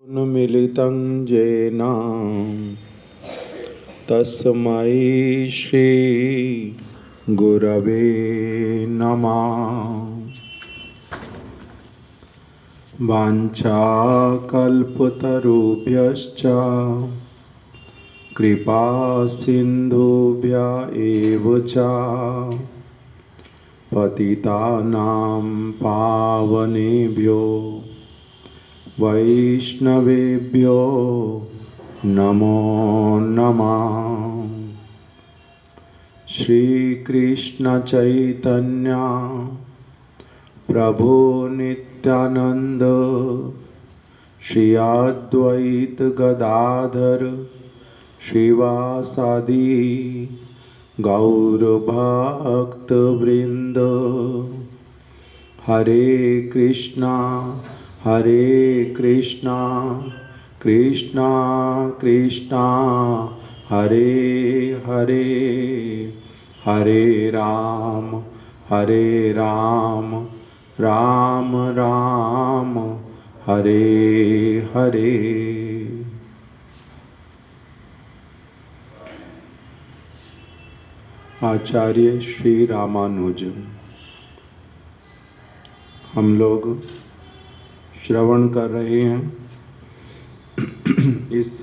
मिलितं येन तस्मै श्री गुरवे नमः। वाञ्छाकल्पतरुभ्यश्च कृपा सिन्धुभ्य एव च पतितानां पावनेभ्यो वैष्णवेभ्यो नमो नमः। श्री कृष्ण चैतन्य प्रभु नित्यानंद श्री अद्वैत गदाधर श्रीवासादि गौर भक्त वृंद। हरे कृष्णा कृष्णा कृष्णा हरे हरे, हरे राम राम राम हरे हरे। आचार्य श्री रामानुज। हम लोग श्रवण कर रहे हैं इस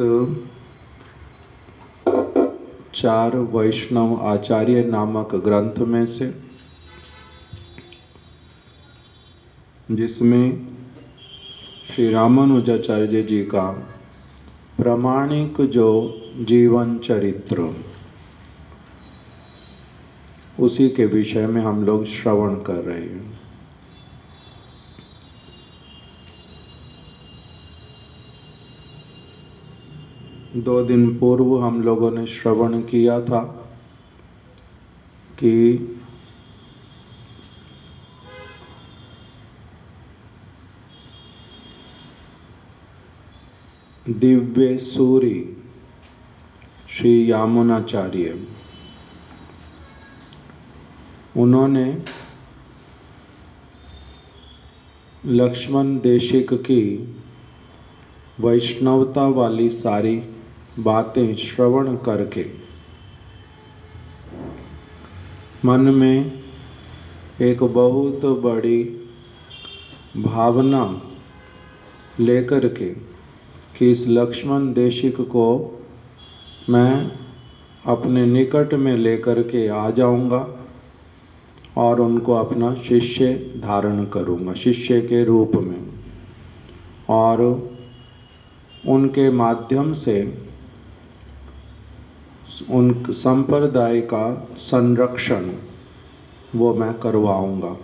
4 वैष्णव आचार्य नामक ग्रंथ में से, जिसमें श्री रामानुजाचार्य जी का प्रामाणिक जो जीवन चरित्र, उसी के विषय में हम लोग श्रवण कर रहे हैं। दो दिन पूर्व हम लोगों ने श्रवण किया था कि दिव्य सूरी श्री यामुनाचार्य, उन्होंने लक्ष्मण देशिक की वैष्णवता वाली सारी बातें श्रवण करके मन में एक बहुत बड़ी भावना लेकर के कि इस लक्ष्मण देशिक को मैं अपने निकट में लेकर के आ जाऊंगा और उनको अपना शिष्य धारण करूंगा, शिष्य के रूप में, और उनके माध्यम से उन संप्रदाय का संरक्षण वो मैं करवाऊंगा।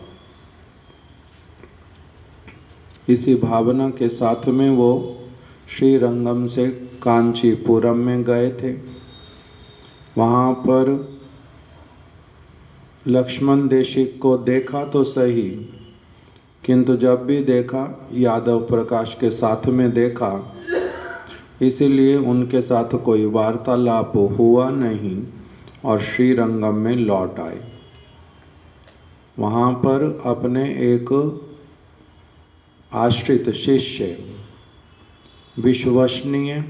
इसी भावना के साथ में वो श्रीरंगम से कांचीपुरम में गए थे। वहाँ पर लक्ष्मण देशिक को देखा तो सही, किंतु जब भी देखा यादव प्रकाश के साथ में देखा, इसीलिए उनके साथ कोई वार्तालाप हुआ नहीं और श्रीरंगम में लौट आए। वहाँ पर अपने एक आश्रित शिष्य, विश्वसनीय,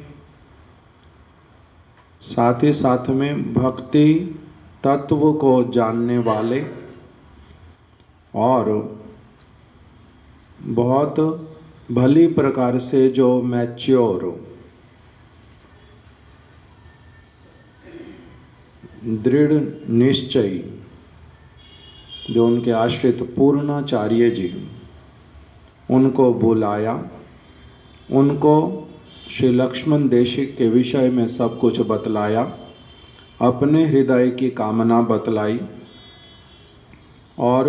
साथ ही साथ में भक्ति तत्व को जानने वाले और बहुत भली प्रकार से जो मैच्योर, दृढ़ निश्चयी, जो उनके आश्रित पूर्णाचार्य जी, उनको बुलाया। उनको श्री लक्ष्मण देशिक के विषय में सब कुछ बतलाया, अपने हृदय की कामना बतलाई और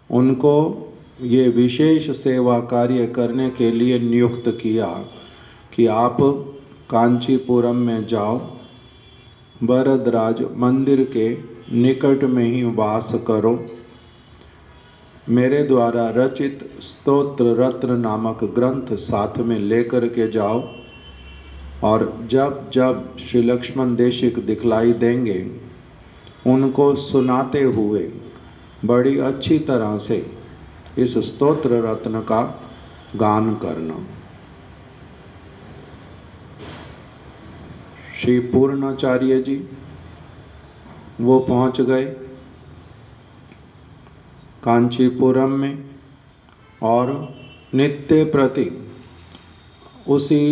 उनको ये विशेष सेवा कार्य करने के लिए नियुक्त किया कि आप कांचीपुरम में जाओ, वरदराज मंदिर के निकट में ही वास करो, मेरे द्वारा रचित स्तोत्र रत्न नामक ग्रंथ साथ में लेकर के जाओ, और जब जब श्री लक्ष्मण देशिक दिखलाई देंगे उनको सुनाते हुए बड़ी अच्छी तरह से इस स्तोत्र रत्न का गान करना। श्री पूर्णाचार्य जी वो पहुंच गए कांचीपुरम में और नित्य प्रति उसी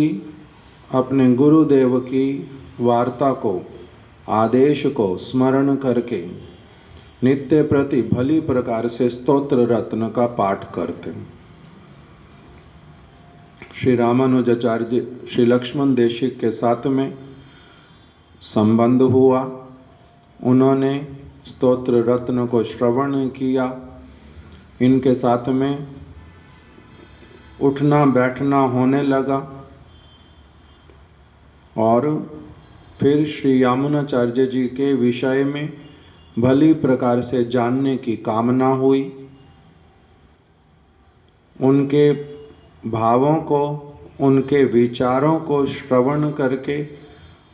अपने गुरुदेव की वार्ता को, आदेश को स्मरण करके नित्य प्रति भली प्रकार से स्तोत्र रत्न का पाठ करते। श्री रामानुजाचार्य श्री लक्ष्मण देशिक के साथ में संबंध हुआ। उन्होंने स्तोत्र रत्न को श्रवण किया। इनके साथ में उठना बैठना होने लगा और फिर श्री यामुनाचार्य जी के विषय में भली प्रकार से जानने की कामना हुई। उनके भावों को, उनके विचारों को श्रवण करके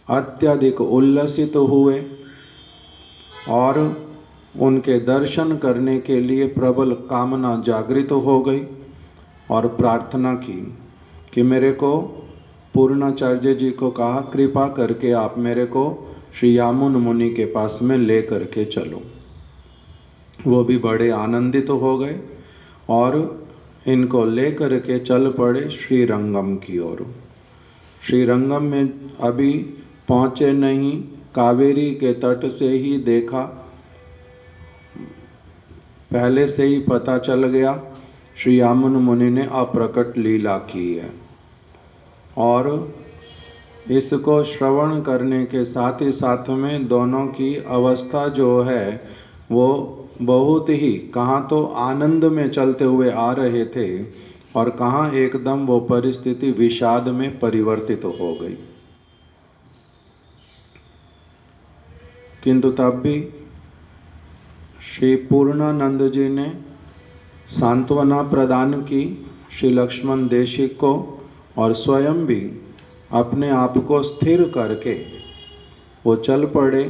अत्यधिक उल्लसित हुए और उनके दर्शन करने के लिए प्रबल कामना जागृत हो गई और प्रार्थना की कि मेरे को, पूर्णाचार्य जी को कहा, कृपा करके आप मेरे को श्री यामुन मुनि के पास में ले करके चलो। वो भी बड़े आनंदित हो गए और इनको ले करके चल पड़े श्रीरंगम की ओर। श्रीरंगम में अभी पहुँचे नहीं, कावेरी के तट से ही देखा, पहले से ही पता चल गया श्री यामुन मुनि ने अप्रकट लीला की है। और इसको श्रवण करने के साथ ही साथ में दोनों की अवस्था जो है वो बहुत ही, कहाँ तो आनंद में चलते हुए आ रहे थे और कहाँ एकदम वो परिस्थिति विषाद में परिवर्तित हो गई। किंतु तब भी श्री पूर्णानंद जी ने सांत्वना प्रदान की श्री लक्ष्मण देशिक को और स्वयं भी अपने आप को स्थिर करके वो चल पड़े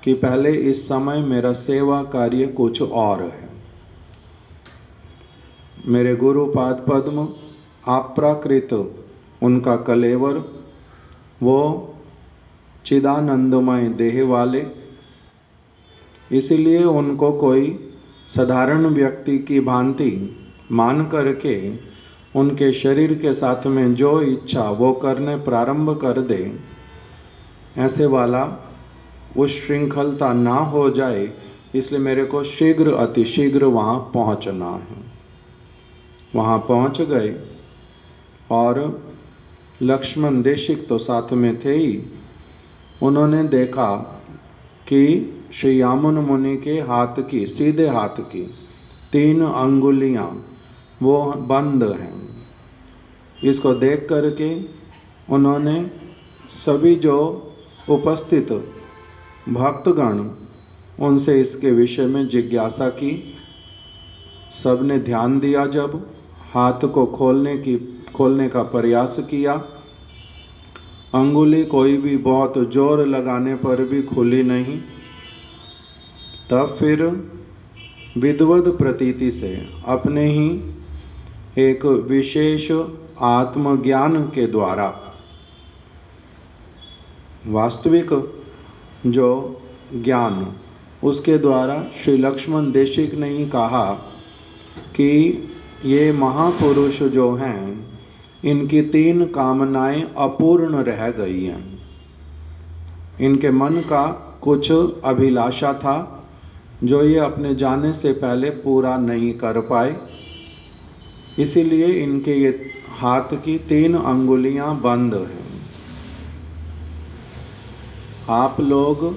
कि पहले इस समय मेरा सेवा कार्य कुछ और है। मेरे गुरु पाद पद्म अप्राकृत उनका कलेवर, वो चिदानंदमय देह वाले, इसलिए उनको कोई साधारण व्यक्ति की भांति मान करके उनके शरीर के साथ में जो इच्छा वो करने प्रारंभ कर दे, ऐसे वाला उस श्रृंखलता ना हो जाए, इसलिए मेरे को शीघ्र अतिशीघ्र वहाँ पहुँचना है। वहाँ पहुँच गए और लक्ष्मण देशिक तो साथ में थे ही। उन्होंने देखा कि श्री यामुन मुनि के हाथ की, सीधे हाथ की 3 अंगुलियां वो बंद हैं। इसको देख करके उन्होंने सभी जो उपस्थित भक्तगण उनसे इसके विषय में जिज्ञासा की। सबने ध्यान दिया, जब हाथ को खोलने का प्रयास किया, अंगुली कोई भी बहुत जोर लगाने पर भी खुली नहीं। तब फिर विद्वद प्रतीति से अपने ही एक विशेष आत्मज्ञान के द्वारा, वास्तविक जो ज्ञान, उसके द्वारा श्री लक्ष्मण देशिक ने ही कहा कि ये महापुरुष जो हैं, इनकी 3 कामनाएं अपूर्ण रह गई हैं। इनके मन का कुछ अभिलाषा था जो ये अपने जाने से पहले पूरा नहीं कर पाए, इसीलिए इनके ये हाथ की 3 अंगुलियां बंद हैं। आप लोग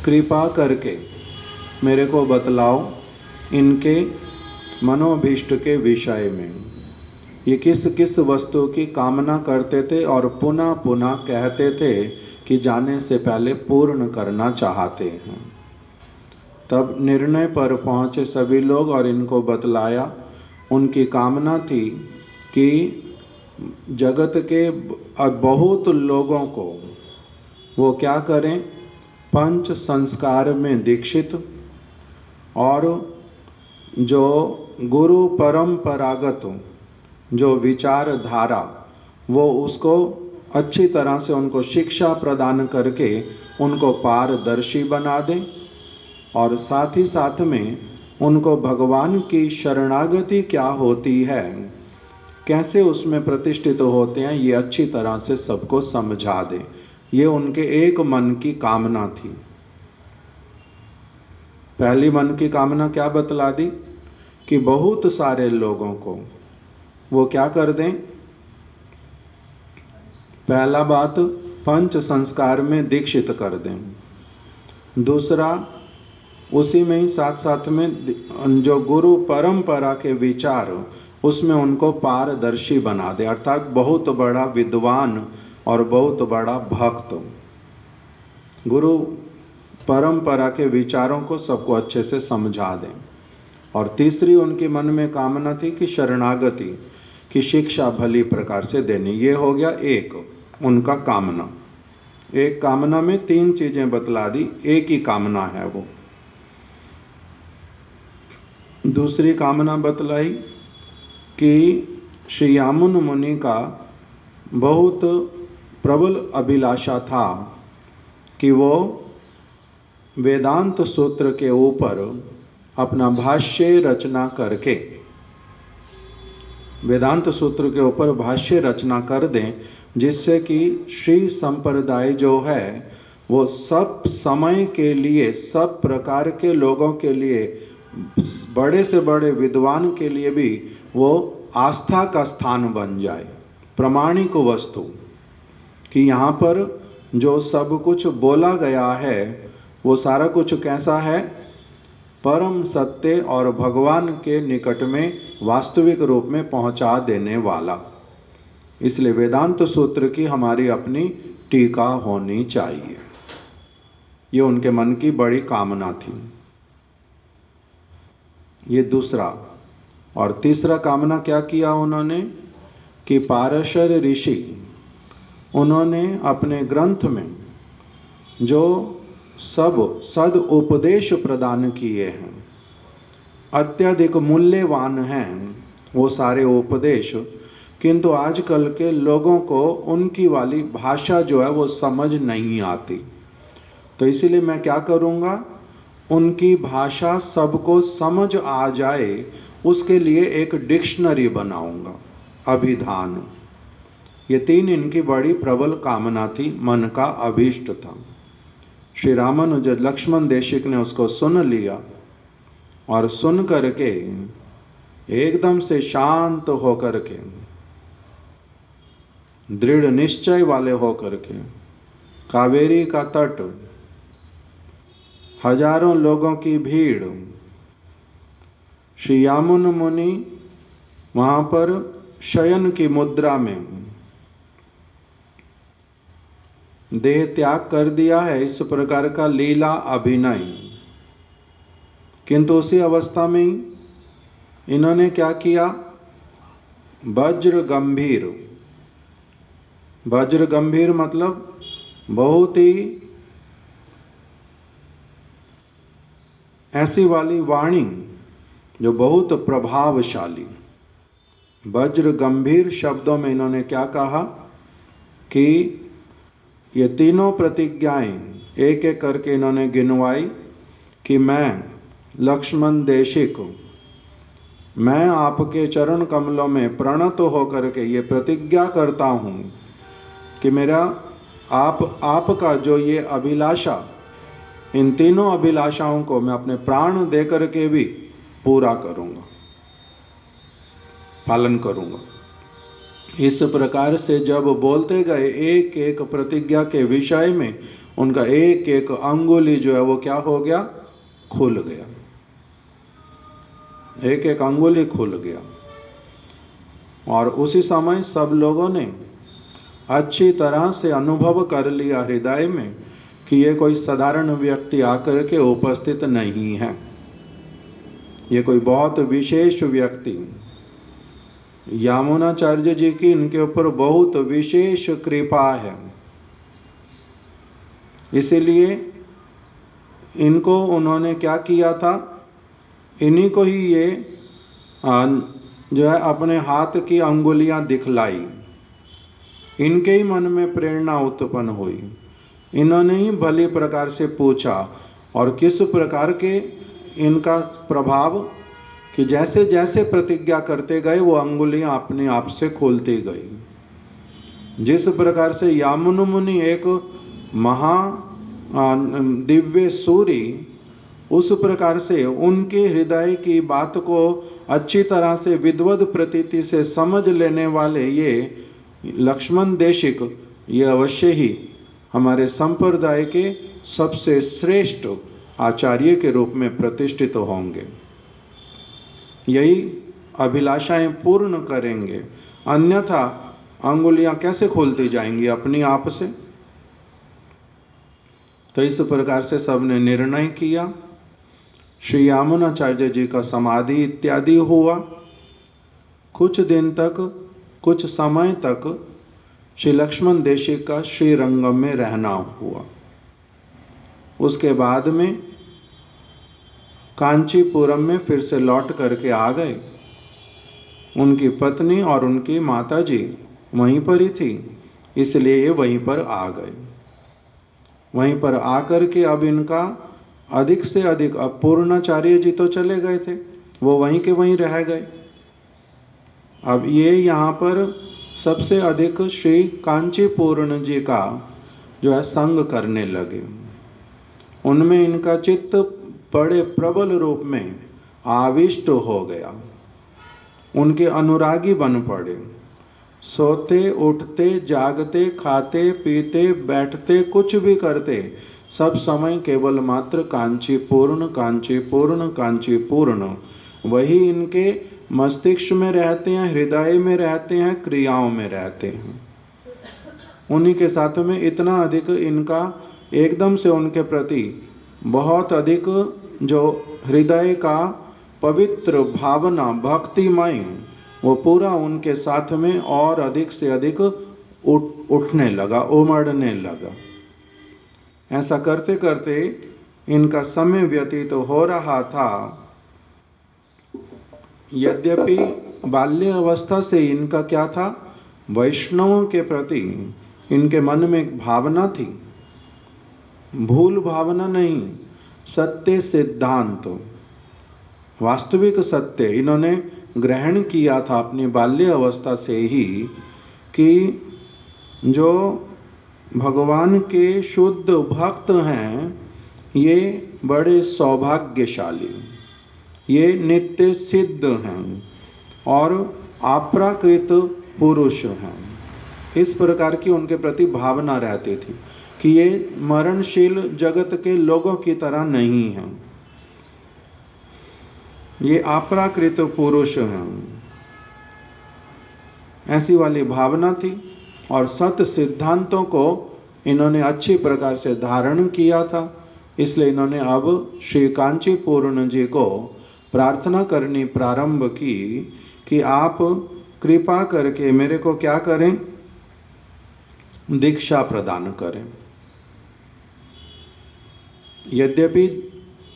कृपा करके मेरे को बतलाओ इनके मनोभीष्ट के विषय में, ये किस किस वस्तु की कामना करते थे और पुनः पुनः कहते थे कि जाने से पहले पूर्ण करना चाहते हैं। तब निर्णय पर पहुँचे सभी लोग और इनको बतलाया। उनकी कामना थी कि जगत के बहुत लोगों को वो क्या करें, 5 संस्कार में दीक्षित और जो गुरु परंपरागत जो विचारधारा, वो उसको अच्छी तरह से उनको शिक्षा प्रदान करके उनको पारदर्शी बना दें और साथ ही साथ में उनको भगवान की शरणागति क्या होती है, कैसे उसमें प्रतिष्ठित होते हैं, ये अच्छी तरह से सबको समझा दें। ये उनके एक मन की कामना थी। पहली मन की कामना क्या बतला दी कि बहुत सारे लोगों को वो क्या कर दें। पहला बात, पंच संस्कार में दीक्षित कर दें। दूसरा, उसी में ही साथ साथ में जो गुरु परंपरा के विचार उसमें उनको पारदर्शी बना दे, अर्थात बहुत बड़ा विद्वान और बहुत बड़ा भक्त। गुरु परंपरा के विचारों को सबको अच्छे से समझा दें। और तीसरी उनके मन में कामना थी कि शरणागति की शिक्षा भली प्रकार से देनी। ये हो गया एक उनका कामना। एक कामना में तीन चीजें बतला दी, एक ही कामना है वो। दूसरी कामना बतलाई कि श्री यामुन मुनि का बहुत प्रबल अभिलाषा था कि वो वेदांत सूत्र के ऊपर अपना भाष्य रचना करके, वेदांत सूत्र के ऊपर भाष्य रचना कर दें, जिससे कि श्री संप्रदाय जो है वो सब समय के लिए, सब प्रकार के लोगों के लिए, बड़े से बड़े विद्वान के लिए भी वो आस्था का स्थान बन जाए, प्रमाणिक वस्तु। कि यहाँ पर जो सब कुछ बोला गया है वो सारा कुछ कैसा है, परम सत्य और भगवान के निकट में वास्तविक रूप में पहुंचा देने वाला। इसलिए वेदांत सूत्र की हमारी अपनी टीका होनी चाहिए। ये उनके मन की बड़ी कामना थी। ये दूसरा। और तीसरा कामना क्या किया उन्होंने कि पारशर ऋषि, उन्होंने अपने ग्रंथ में जो सब सद उपदेश प्रदान किए हैं, अत्यधिक मूल्यवान हैं वो सारे उपदेश, किंतु आजकल के लोगों को उनकी वाली भाषा जो है वो समझ नहीं आती। तो इसीलिए मैं क्या करूँगा, उनकी भाषा सबको समझ आ जाए उसके लिए एक डिक्शनरी बनाऊंगा, अभिधान। ये तीन इनकी बड़ी प्रबल कामना थी, मन का अभीष्ट था। श्री रामानुज लक्ष्मण देशिक ने उसको सुन लिया और सुन करके एकदम से शांत होकर के, दृढ़ निश्चय वाले होकर के, कावेरी का तट, हजारों लोगों की भीड़, श्री यामुन मुनि वहां पर शयन की मुद्रा में देह त्याग कर दिया है, इस प्रकार का लीला अभिनय। किंतु उसी अवस्था में ही इन्होंने क्या किया, वज्र गंभीर। वज्र गंभीर मतलब बहुत ही ऐसी वाली वाणी जो बहुत प्रभावशाली। वज्र गंभीर शब्दों में इन्होंने क्या कहा कि ये तीनों प्रतिज्ञाएं एक एक करके इन्होंने गिनवाई कि मैं लक्ष्मण देशिक, मैं आपके चरण कमलों में प्रणत होकर के ये प्रतिज्ञा करता हूँ कि मेरा आपका जो ये अभिलाषा, इन तीनों अभिलाषाओं को मैं अपने प्राण दे करके भी पूरा करूँगा, पालन करूँगा। इस प्रकार से जब बोलते गए एक एक प्रतिज्ञा के विषय में, उनका एक एक अंगुली जो है वो क्या हो गया, खुल गया। एक एक अंगुली खुल गया। और उसी समय सब लोगों ने अच्छी तरह से अनुभव कर लिया हृदय में कि ये कोई साधारण व्यक्ति आकर के उपस्थित नहीं है, ये कोई बहुत विशेष व्यक्ति। यामुनाचार्य जी की इनके ऊपर बहुत विशेष कृपा है, इसीलिए इनको उन्होंने क्या किया था, इन्हीं को ही ये जो है अपने हाथ की अंगुलियां दिखलाई। इनके ही मन में प्रेरणा उत्पन्न हुई। इन्होंने ही भली प्रकार से पूछा और किस प्रकार के इनका प्रभाव कि जैसे जैसे प्रतिज्ञा करते गए वो अंगुलियां अपने आप से खोलती गई। जिस प्रकार से यामुन मुनि एक महा दिव्य सूर्य, उस प्रकार से उनके हृदय की बात को अच्छी तरह से विद्वद प्रतीति से समझ लेने वाले ये लक्ष्मण देशिक, ये अवश्य ही हमारे संप्रदाय के सबसे श्रेष्ठ आचार्य के रूप में प्रतिष्ठित होंगे। यही अभिलाषाएं पूर्ण करेंगे, अन्यथा अंगुलियां कैसे खोलती जाएंगी अपनी आप से। तो इस प्रकार से सबने निर्णय किया। श्री यामुनाचार्य जी का समाधि इत्यादि हुआ। कुछ दिन तक, कुछ समय तक श्री लक्ष्मण देशिक का श्रीरंगम में रहना हुआ। उसके बाद में कांचीपुरम में फिर से लौट करके आ गए। उनकी पत्नी और उनकी माता जी वहीं पर ही थी, इसलिए ये वहीं पर आ गए। वहीं पर आकर के अब इनका अधिक से अधिक, अब पूर्णाचार्य जी तो चले गए थे, वो वहीं के वहीं रह गए। अब ये यहाँ पर सबसे अधिक श्री कांचीपूर्ण जी का जो है संग करने लगे। उनमें इनका चित्त बड़े प्रबल रूप में आविष्ट हो गया। उनके अनुरागी बन पड़े। सोते उठते जागते खाते पीते बैठते कुछ भी करते, सब समय केवल मात्र कांचीपूर्ण कांचीपूर्ण कांचीपूर्ण, वही इनके मस्तिष्क में रहते हैं, हृदय में रहते हैं, क्रियाओं में रहते हैं। उन्हीं के साथ में इतना अधिक इनका एकदम से उनके प्रति बहुत अधिक जो हृदय का पवित्र भावना भक्तिमय, वो पूरा उनके साथ में और अधिक से अधिक उठने लगा, उमड़ने लगा। ऐसा करते करते इनका समय व्यतीत हो रहा था। यद्यपि बाल्य अवस्था से इनका क्या था, वैष्णवों के प्रति इनके मन में एक भावना थी, भूल भावना नहीं, सत्य सिद्धांत, वास्तविक सत्य इन्होंने ग्रहण किया था अपनी बाल्य अवस्था से ही, कि जो भगवान के शुद्ध भक्त हैं ये बड़े सौभाग्यशाली, ये नित्य सिद्ध हैं और अप्राकृत पुरुष हैं। इस प्रकार की उनके प्रति भावना रहती थी कि ये मरणशील जगत के लोगों की तरह नहीं हैं, ये अप्राकृत पुरुष हैं, ऐसी वाली भावना थी। और सत्य सिद्धांतों को इन्होंने अच्छी प्रकार से धारण किया था। इसलिए इन्होंने अब श्री कांचीपूर्ण जी को प्रार्थना करनी प्रारंभ की कि आप कृपा करके मेरे को क्या करें, दीक्षा प्रदान करें। यद्यपि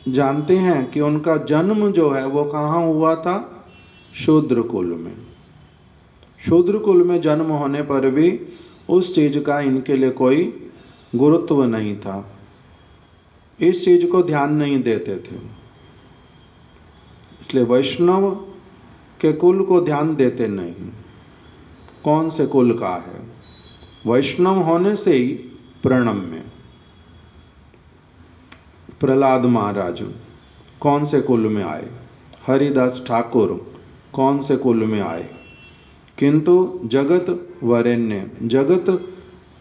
जानते हैं कि उनका जन्म जो है वो कहाँ हुआ था, शूद्र कुल में। शूद्र कुल में जन्म होने पर भी उस चीज का इनके लिए कोई गुरुत्व नहीं था, इस चीज को ध्यान नहीं देते थे। इसलिए वैष्णव के कुल को ध्यान देते नहीं, कौन से कुल का है। वैष्णव होने से ही प्रणम्य। प्रहलाद महाराज कौन से कुल में आए, हरिदास ठाकुर कौन से कुल में आए, किंतु जगत वरेण्य, जगत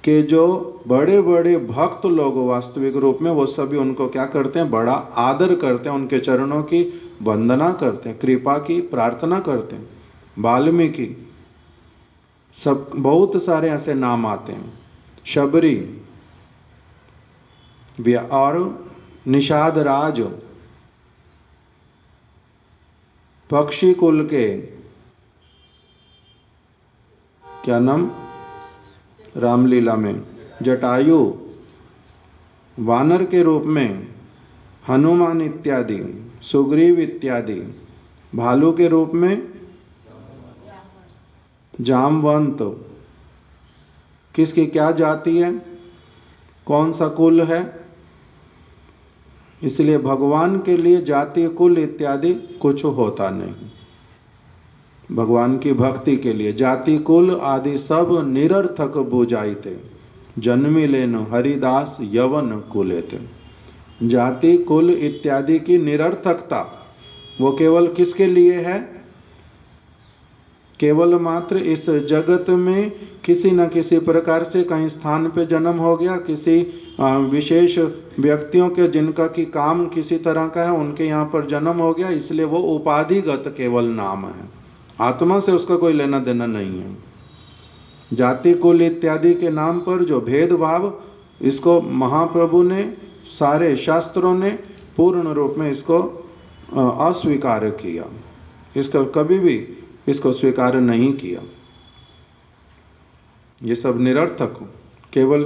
के जो बड़े बड़े भक्त लोग वास्तविक रूप में, वो सभी उनको क्या करते हैं, बड़ा आदर करते हैं, उनके चरणों की वंदना करते हैं, कृपा की प्रार्थना करते हैं। वाल्मीकि, सब बहुत सारे ऐसे नाम आते हैं, शबरी और निषाद राज, पक्षी कुल के क्या नाम, रामलीला में जटायु, वानर के रूप में हनुमान इत्यादि, सुग्रीव इत्यादि, भालू के रूप में जामवंत, किसकी क्या जाति है, कौन सा कुल है। इसलिए भगवान के लिए जाति, कुल इत्यादि कुछ होता नहीं। भगवान की भक्ति के लिए जाति, कुल आदि सब निरर्थक बुझाइते, जन्मी लेन हरिदास यवन कुलेते। जाति, कुल इत्यादि की निरर्थकता वो केवल किसके लिए है? केवल मात्र इस जगत में किसी न किसी प्रकार से कहीं स्थान पे जन्म हो गया, किसी विशेष व्यक्तियों के जिनका की काम किसी तरह का है उनके यहाँ पर जन्म हो गया, इसलिए वो उपाधिगत केवल नाम है, आत्मा से उसका कोई लेना देना नहीं है। जाति, कुल इत्यादि के नाम पर जो भेदभाव, इसको महाप्रभु ने, सारे शास्त्रों ने पूर्ण रूप में इसको अस्वीकार किया। इसका कभी भी इसको स्वीकार नहीं किया। ये सब निरर्थक, केवल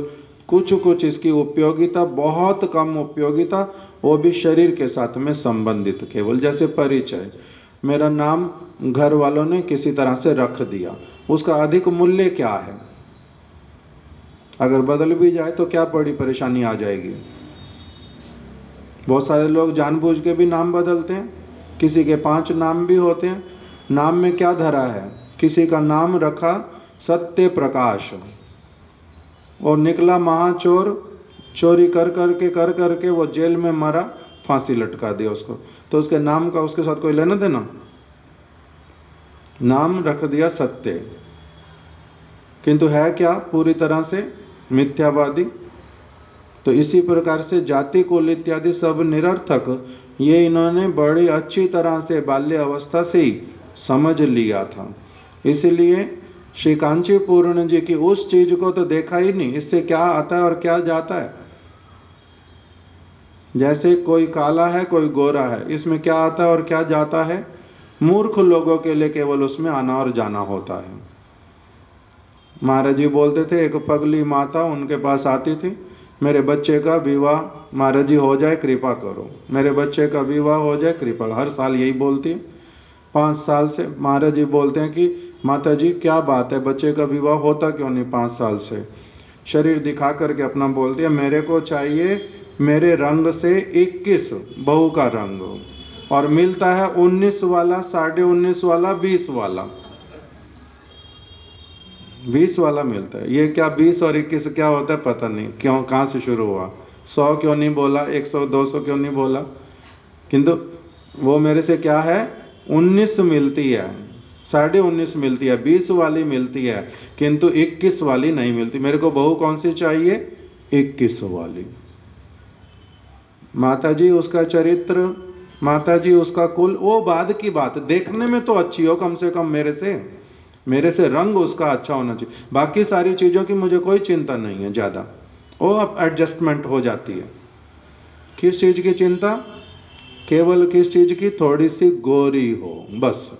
कुछ कुछ इसकी उपयोगिता, बहुत कम उपयोगिता, वो भी शरीर के साथ में संबंधित केवल, जैसे परिचय, मेरा नाम घर वालों ने किसी तरह से रख दिया, उसका अधिक मूल्य क्या है? अगर बदल भी जाए तो क्या बड़ी परेशानी आ जाएगी। बहुत सारे लोग जानबूझ के भी नाम बदलते हैं, किसी के 5 नाम भी होते हैं। नाम में क्या धरा है? किसी का नाम रखा सत्य प्रकाश और निकला महाचोर, चोरी कर करके वो जेल में मरा, फांसी लटका दिया उसको, तो उसके नाम का उसके साथ कोई लेना देना? नाम रख दिया सत्य, किंतु है क्या? पूरी तरह से मिथ्यावादी। तो इसी प्रकार से जाति, कुल इत्यादि सब निरर्थक, ये इन्होंने बड़ी अच्छी तरह से बाल्य अवस्था से ही समझ लिया था। इसलिए श्री कांची पूर्ण जी की उस चीज को तो देखा ही नहीं, इससे क्या आता है और क्या जाता है। जैसे कोई काला है कोई गोरा है, इसमें क्या आता है और क्या जाता है? मूर्ख लोगों के लिए केवल उसमें आना और जाना होता है। महाराज जी बोलते थे, एक पगली माता उनके पास आती थी, मेरे बच्चे का विवाह महाराज जी हो जाए कृपा करो, मेरे बच्चे का विवाह हो जाए कृपा। हर साल यही बोलती है, 5 साल से। महाराज जी बोलते हैं कि माता जी क्या बात है, बच्चे का विवाह होता क्यों नहीं 5 साल से? शरीर दिखा करके अपना बोलती है, मेरे को चाहिए मेरे रंग से 21 बहू का रंग, और मिलता है 19 वाला, 19.5 वाला, 20 वाला, 20 वाला मिलता है। ये क्या 20 और 21 क्या होता है पता नहीं, क्यों कहाँ से शुरू हुआ। 100 क्यों नहीं बोला, 100 200 क्यों नहीं बोला, किंतु वो मेरे से क्या है 19 मिलती है, 19.5 मिलती है, 20 वाली मिलती है, किंतु 21 वाली नहीं मिलती। मेरे को बहू कौन सी चाहिए? 21 वाली। माता जी उसका चरित्र, माता जी उसका कुल, वो बाद की बात, देखने में तो अच्छी हो कम से कम, मेरे से रंग उसका अच्छा होना चाहिए। बाकी सारी चीज़ों की मुझे कोई चिंता नहीं है ज़्यादा, वो अब एडजस्टमेंट हो जाती है। किस चीज़ की चिंता? केवल किस चीज़ की? थोड़ी सी गोरी हो, बस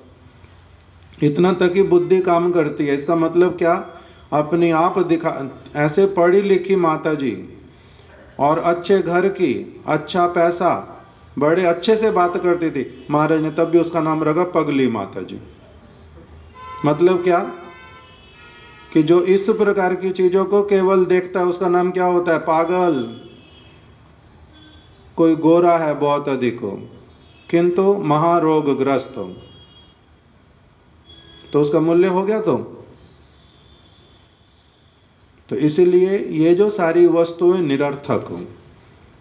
इतना तक ही बुद्धि काम करती है। इसका मतलब क्या? अपने आप दिखा, ऐसे पढ़ी लिखी माता जी और अच्छे घर की, अच्छा पैसा, बड़े अच्छे से बात करती थी, महाराज ने तब भी उसका नाम रखा पगली माता जी। मतलब क्या? कि जो इस प्रकार की चीजों को केवल देखता है उसका नाम क्या होता है? पागल। कोई गोरा है बहुत अधिक हो किंतु महारोगग्रस्त हो, तो उसका मूल्य हो गया। तो इसीलिए ये जो सारी वस्तुएं निरर्थक हो,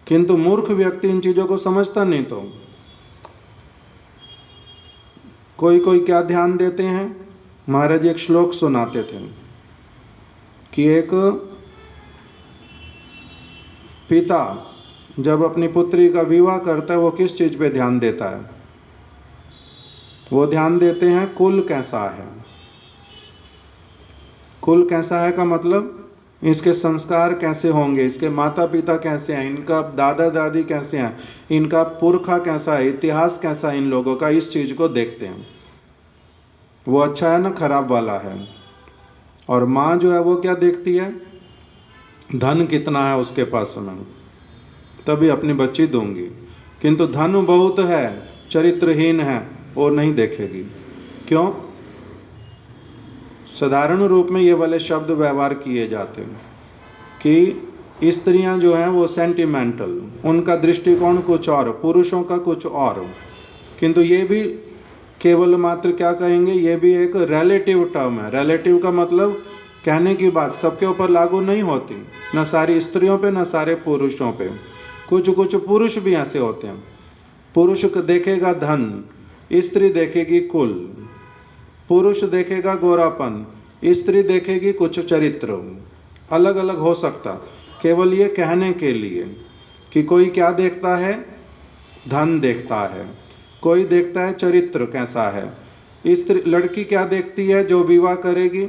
किंतु मूर्ख व्यक्ति इन चीजों को समझता नहीं। तो कोई कोई क्या ध्यान देते हैं, महाराज एक श्लोक सुनाते थे कि एक पिता जब अपनी पुत्री का विवाह करता है वो किस चीज पे ध्यान देता है? वो ध्यान देते हैं कुल कैसा है। कुल कैसा है का मतलब इसके संस्कार कैसे होंगे, इसके माता पिता कैसे हैं, इनका दादा दादी कैसे हैं, इनका पुरखा कैसा है, इतिहास कैसा है इन लोगों का, इस चीज को देखते हैं। वो अच्छा है ना खराब वाला है। और माँ जो है वो क्या देखती है? धन कितना है उसके पास में, तभी अपनी बच्ची दूंगी। किंतु धन बहुत है, चरित्रहीन है, वो नहीं देखेगी। क्यों? साधारण रूप में ये वाले शब्द व्यवहार किए जाते हैं कि स्त्रियां जो हैं वो सेंटिमेंटल, उनका दृष्टिकोण कुछ और, पुरुषों का कुछ और। किंतु ये भी केवल मात्र क्या कहेंगे, ये भी एक रिलेटिव टर्म है। रिलेटिव का मतलब कहने की बात सबके ऊपर लागू नहीं होती, न सारी स्त्रियों पे न सारे पुरुषों पे। कुछ कुछ पुरुष भी ऐसे होते हैं। पुरुष देखेगा धन, स्त्री देखेगी कुल, पुरुष देखेगा गोरापन, स्त्री देखेगी कुछ चरित्र, अलग अलग हो सकता। केवल ये कहने के लिए कि कोई क्या देखता है, धन देखता है, कोई देखता है चरित्र कैसा है। स्त्री लड़की क्या देखती है जो विवाह करेगी,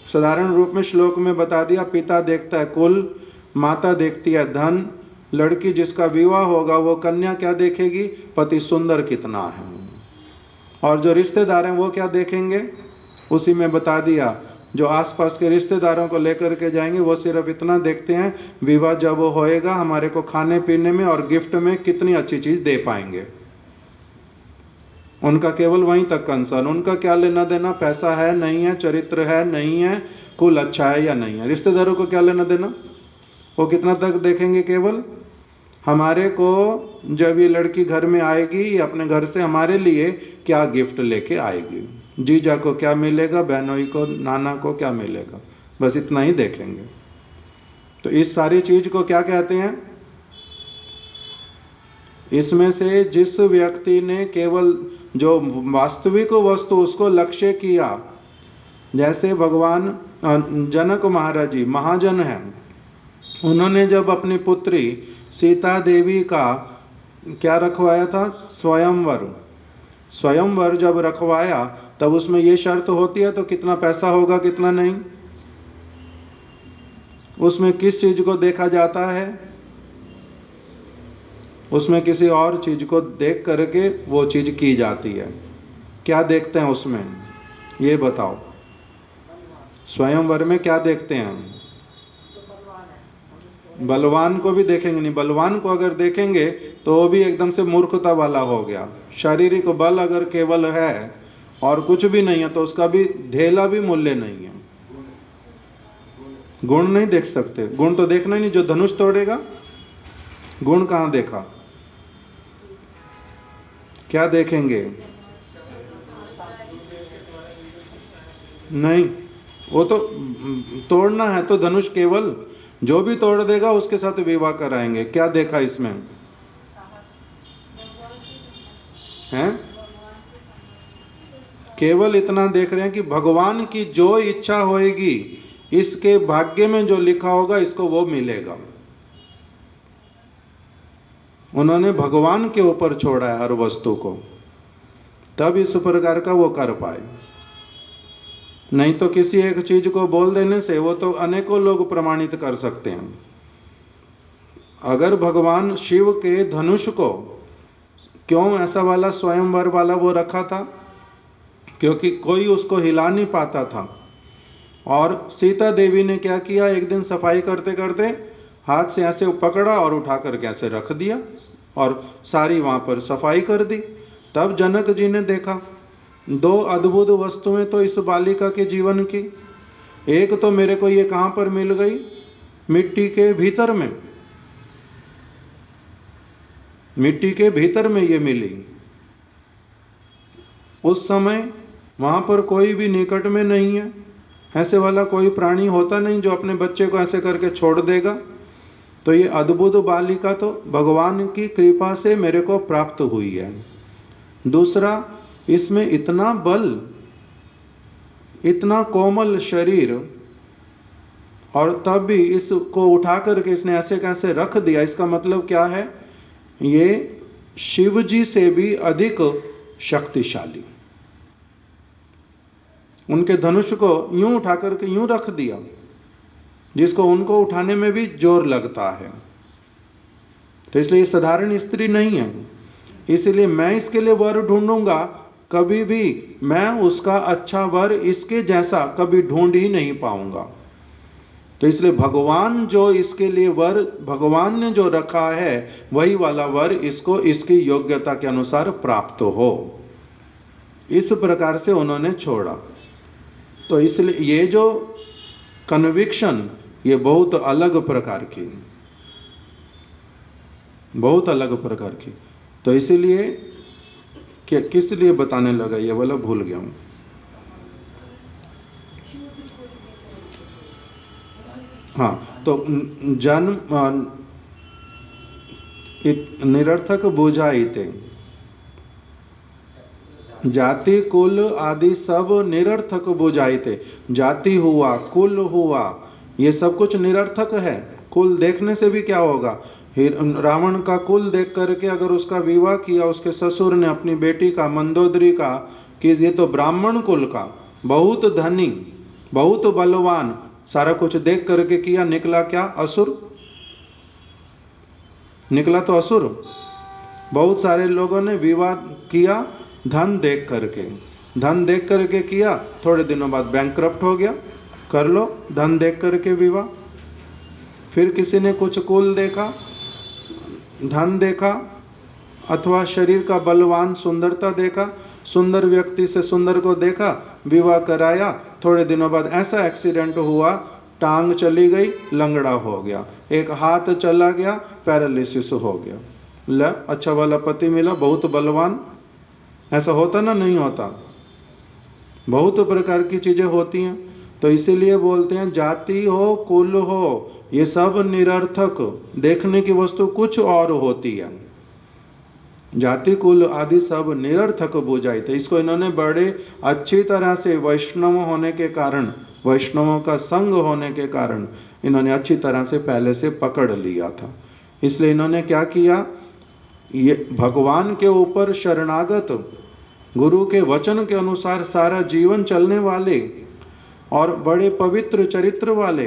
साधारण रूप में श्लोक में बता दिया, पिता देखता है कुल, माता देखती है धन। लड़की जिसका विवाह होगा वो कन्या क्या देखेगी, पति सुंदर कितना है। और जो रिश्तेदार हैं वो क्या देखेंगे, उसी में बता दिया, जो आसपास के रिश्तेदारों को लेकर के जाएंगे वो सिर्फ इतना देखते हैं, विवाह जब वो होएगा हमारे को खाने पीने में और गिफ्ट में कितनी अच्छी चीज दे पाएंगे। उनका केवल वहीं तक कंसर्न, उनका क्या लेना देना, पैसा है नहीं है, चरित्र है नहीं है, कुल अच्छा है या नहीं है। रिश्तेदारों को क्या लेना देना, वो कितना तक देखेंगे, केवल हमारे को जब ये लड़की घर में आएगी, अपने घर से हमारे लिए क्या गिफ्ट लेके आएगी, जीजा को क्या मिलेगा, बहनोई को, नाना को क्या मिलेगा, बस इतना ही देखेंगे। तो इस सारी चीज को क्या कहते हैं, इसमें से जिस व्यक्ति ने केवल जो वास्तविक वस्तु उसको लक्ष्य किया, जैसे भगवान जनक महाराज जी महाजन हैं, उन्होंने जब अपनी पुत्री सीता देवी का क्या रखवाया था, स्वयंवर। स्वयंवर जब रखवाया तब उसमें ये शर्त होती है तो कितना पैसा होगा कितना नहीं, उसमें किस चीज को देखा जाता है, उसमें किसी और चीज को देख करके वो चीज की जाती है। क्या देखते हैं उसमें, ये बताओ, स्वयंवर में क्या देखते हैं, बलवान को भी देखेंगे नहीं। बलवान को अगर देखेंगे तो वो भी एकदम से मूर्खता वाला हो गया। शारीरिक बल अगर केवल है और कुछ भी नहीं है तो उसका भी धेला भी मूल्य नहीं है। गुण नहीं देख सकते, गुण तो देखना ही नहीं। जो धनुष तोड़ेगा गुण कहाँ देखा, क्या देखेंगे, नहीं, वो तो तोड़ना है तो धनुष केवल जो भी तोड़ देगा उसके साथ विवाह कराएंगे। क्या देखा इसमें हैं, केवल इतना देख रहे हैं कि भगवान की जो इच्छा होएगी, इसके भाग्य में जो लिखा होगा इसको वो मिलेगा। उन्होंने भगवान के ऊपर छोड़ा है हर वस्तु को, तब इस प्रकार का वो कर पाए। नहीं तो किसी एक चीज को बोल देने से वो तो अनेकों लोग प्रमाणित कर सकते हैं। अगर भगवान शिव के धनुष को क्यों ऐसा वाला स्वयंवर वाला वो रखा था, क्योंकि कोई उसको हिला नहीं पाता था। और सीता देवी ने क्या किया, एक दिन सफाई करते करते हाथ से ऐसे पकड़ा और उठा कर कैसे रख दिया और सारी वहां पर सफाई कर दी। तब जनक जी ने देखा दो अद्भुत वस्तुएं तो इस बालिका के जीवन की। एक तो मेरे को ये कहां पर मिल गई, मिट्टी के भीतर में, मिट्टी के भीतर में ये मिली। उस समय वहां पर कोई भी निकट में नहीं है, ऐसे वाला कोई प्राणी होता नहीं जो अपने बच्चे को ऐसे करके छोड़ देगा। तो ये अद्भुत बालिका तो भगवान की कृपा से मेरे को प्राप्त हुई है। दूसरा, इसमें इतना बल, इतना कोमल शरीर, और तब भी इसको उठा करके इसने ऐसे कैसे रख दिया। इसका मतलब क्या है, ये शिव जी से भी अधिक शक्तिशाली। उनके धनुष को यूं उठा करके यूं रख दिया जिसको उनको उठाने में भी जोर लगता है। तो इसलिए साधारण स्त्री नहीं है। इसलिए मैं इसके लिए वर ढूंढूंगा, कभी भी मैं उसका अच्छा वर इसके जैसा कभी ढूंढ ही नहीं पाऊंगा। तो इसलिए भगवान जो इसके लिए वर भगवान ने जो रखा है वही वाला वर इसको इसकी योग्यता के अनुसार प्राप्त हो, इस प्रकार से उन्होंने छोड़ा। तो इसलिए ये जो कन्विक्शन ये बहुत अलग प्रकार की, बहुत अलग प्रकार की। तो इसीलिए किस लिए बताने लगा ये वाला भूल गया हूँ। हाँ, तो जन्म निरर्थक बुझाइते, जाति कुल आदि सब निरर्थक बुझाइते। जाति हुआ, कुल हुआ, ये सब कुछ निरर्थक है। कुल देखने से भी क्या होगा, रावण का कुल देख करके अगर उसका विवाह किया उसके ससुर ने अपनी बेटी का, मंदोदरी का, कि ये तो ब्राह्मण कुल का, बहुत धनी, बहुत बलवान, सारा कुछ देख करके किया, निकला क्या, असुर निकला, तो असुर। बहुत सारे लोगों ने विवाह किया धन देख करके, धन देख करके किया, थोड़े दिनों बाद बैंकक्रप्ट हो गया, कर लो धन देख करके विवाह। फिर किसी ने कुछ कुल देखा, धन देखा, अथवा शरीर का बलवान, सुंदरता देखा, सुंदर व्यक्ति से सुंदर को देखा, विवाह कराया, थोड़े दिनों बाद ऐसा एक्सीडेंट हुआ, टांग चली गई, लंगड़ा हो गया, एक हाथ चला गया, पैरालिसिस हो गया। ले, अच्छा वाला पति मिला, बहुत बलवान। ऐसा होता ना, नहीं होता, बहुत प्रकार की चीजें होती हैं। तो इसीलिए बोलते हैं जाति हो, कुल हो, ये सब निरर्थक, देखने की वस्तु कुछ और होती है। जाति कुल आदि सब निरर्थक बुझाई थे। इसको इन्होंने बड़े अच्छी तरह से वैष्णव होने के कारण, वैष्णवों का संग होने के कारण इन्होंने अच्छी तरह से पहले से पकड़ लिया था। इसलिए इन्होंने क्या किया, ये भगवान के ऊपर शरणागत, गुरु के वचन के अनुसार सारा जीवन चलने वाले और बड़े पवित्र चरित्र वाले,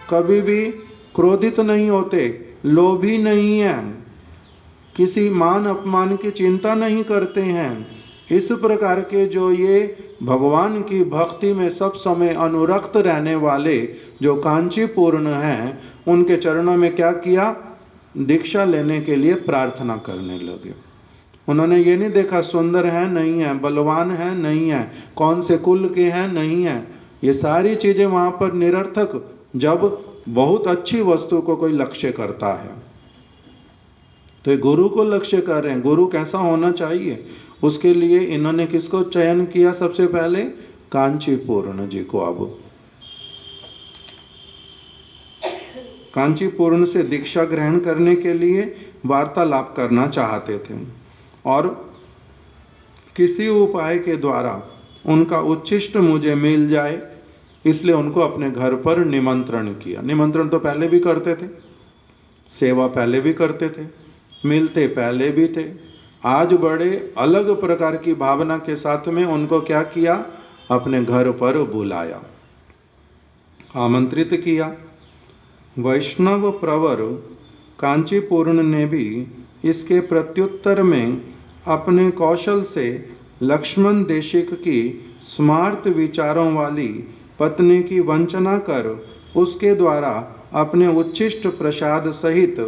कभी भी क्रोधित नहीं होते, लोभी नहीं है, किसी मान अपमान की चिंता नहीं करते हैं, इस प्रकार के जो ये भगवान की भक्ति में सब समय अनुरक्त रहने वाले जो कांचीपूर्ण हैं, उनके चरणों में क्या किया, दीक्षा लेने के लिए प्रार्थना करने लगे। उन्होंने ये नहीं देखा सुंदर है नहीं है, बलवान है नहीं है, कौन से कुल के हैं नहीं है, ये सारी चीजें वहां पर निरर्थक। जब बहुत अच्छी वस्तु को कोई लक्ष्य करता है तो ये गुरु को लक्ष्य कर रहे हैं, गुरु कैसा होना चाहिए, उसके लिए इन्होंने किसको चयन किया, सबसे पहले कांचीपूर्ण जी को। अब कांचीपूर्ण से दीक्षा ग्रहण करने के लिए वार्तालाप करना चाहते थे और किसी उपाय के द्वारा उनका उच्छिष्ट मुझे मिल जाए, इसलिए उनको अपने घर पर निमंत्रण किया। निमंत्रण तो पहले भी करते थे, सेवा पहले भी करते थे, मिलते पहले भी थे, आज बड़े अलग प्रकार की भावना के साथ में उनको क्या किया, अपने घर पर बुलाया, आमंत्रित किया। वैष्णव प्रवर कांचीपूर्ण ने भी इसके प्रत्युत्तर में अपने कौशल से लक्ष्मण देशिक की स्मार्त विचारों वाली पत्नी की वंचना कर उसके द्वारा अपने उच्छिष्ट प्रसाद सहित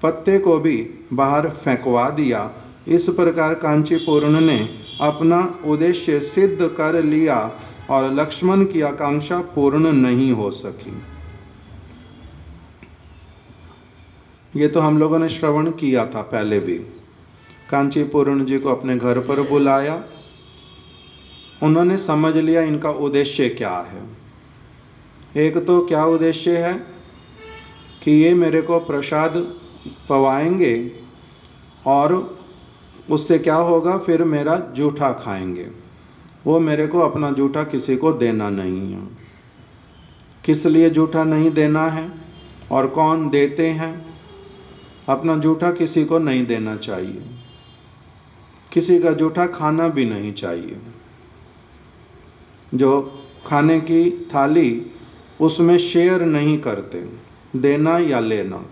पत्ते को भी बाहर फेंकवा दिया। इस प्रकार कांचीपूर्ण ने अपना उद्देश्य सिद्ध कर लिया और लक्ष्मण की आकांक्षा पूर्ण नहीं हो सकी। ये तो हम लोगों ने श्रवण किया था पहले भी। कांचीपूर्ण जी को अपने घर पर बुलाया, उन्होंने समझ लिया इनका उद्देश्य क्या है। एक तो क्या उद्देश्य है कि ये मेरे को प्रसाद पवाएंगे और उससे क्या होगा, फिर मेरा जूठा खाएंगे, वो मेरे को अपना जूठा किसी को देना नहीं है। किस लिए जूठा नहीं देना है और कौन देते हैं, अपना जूठा किसी को नहीं देना चाहिए, किसी का जूठा खाना भी नहीं चाहिए। जो खाने की थाली उसमें शेयर नहीं करते, देना या लेना।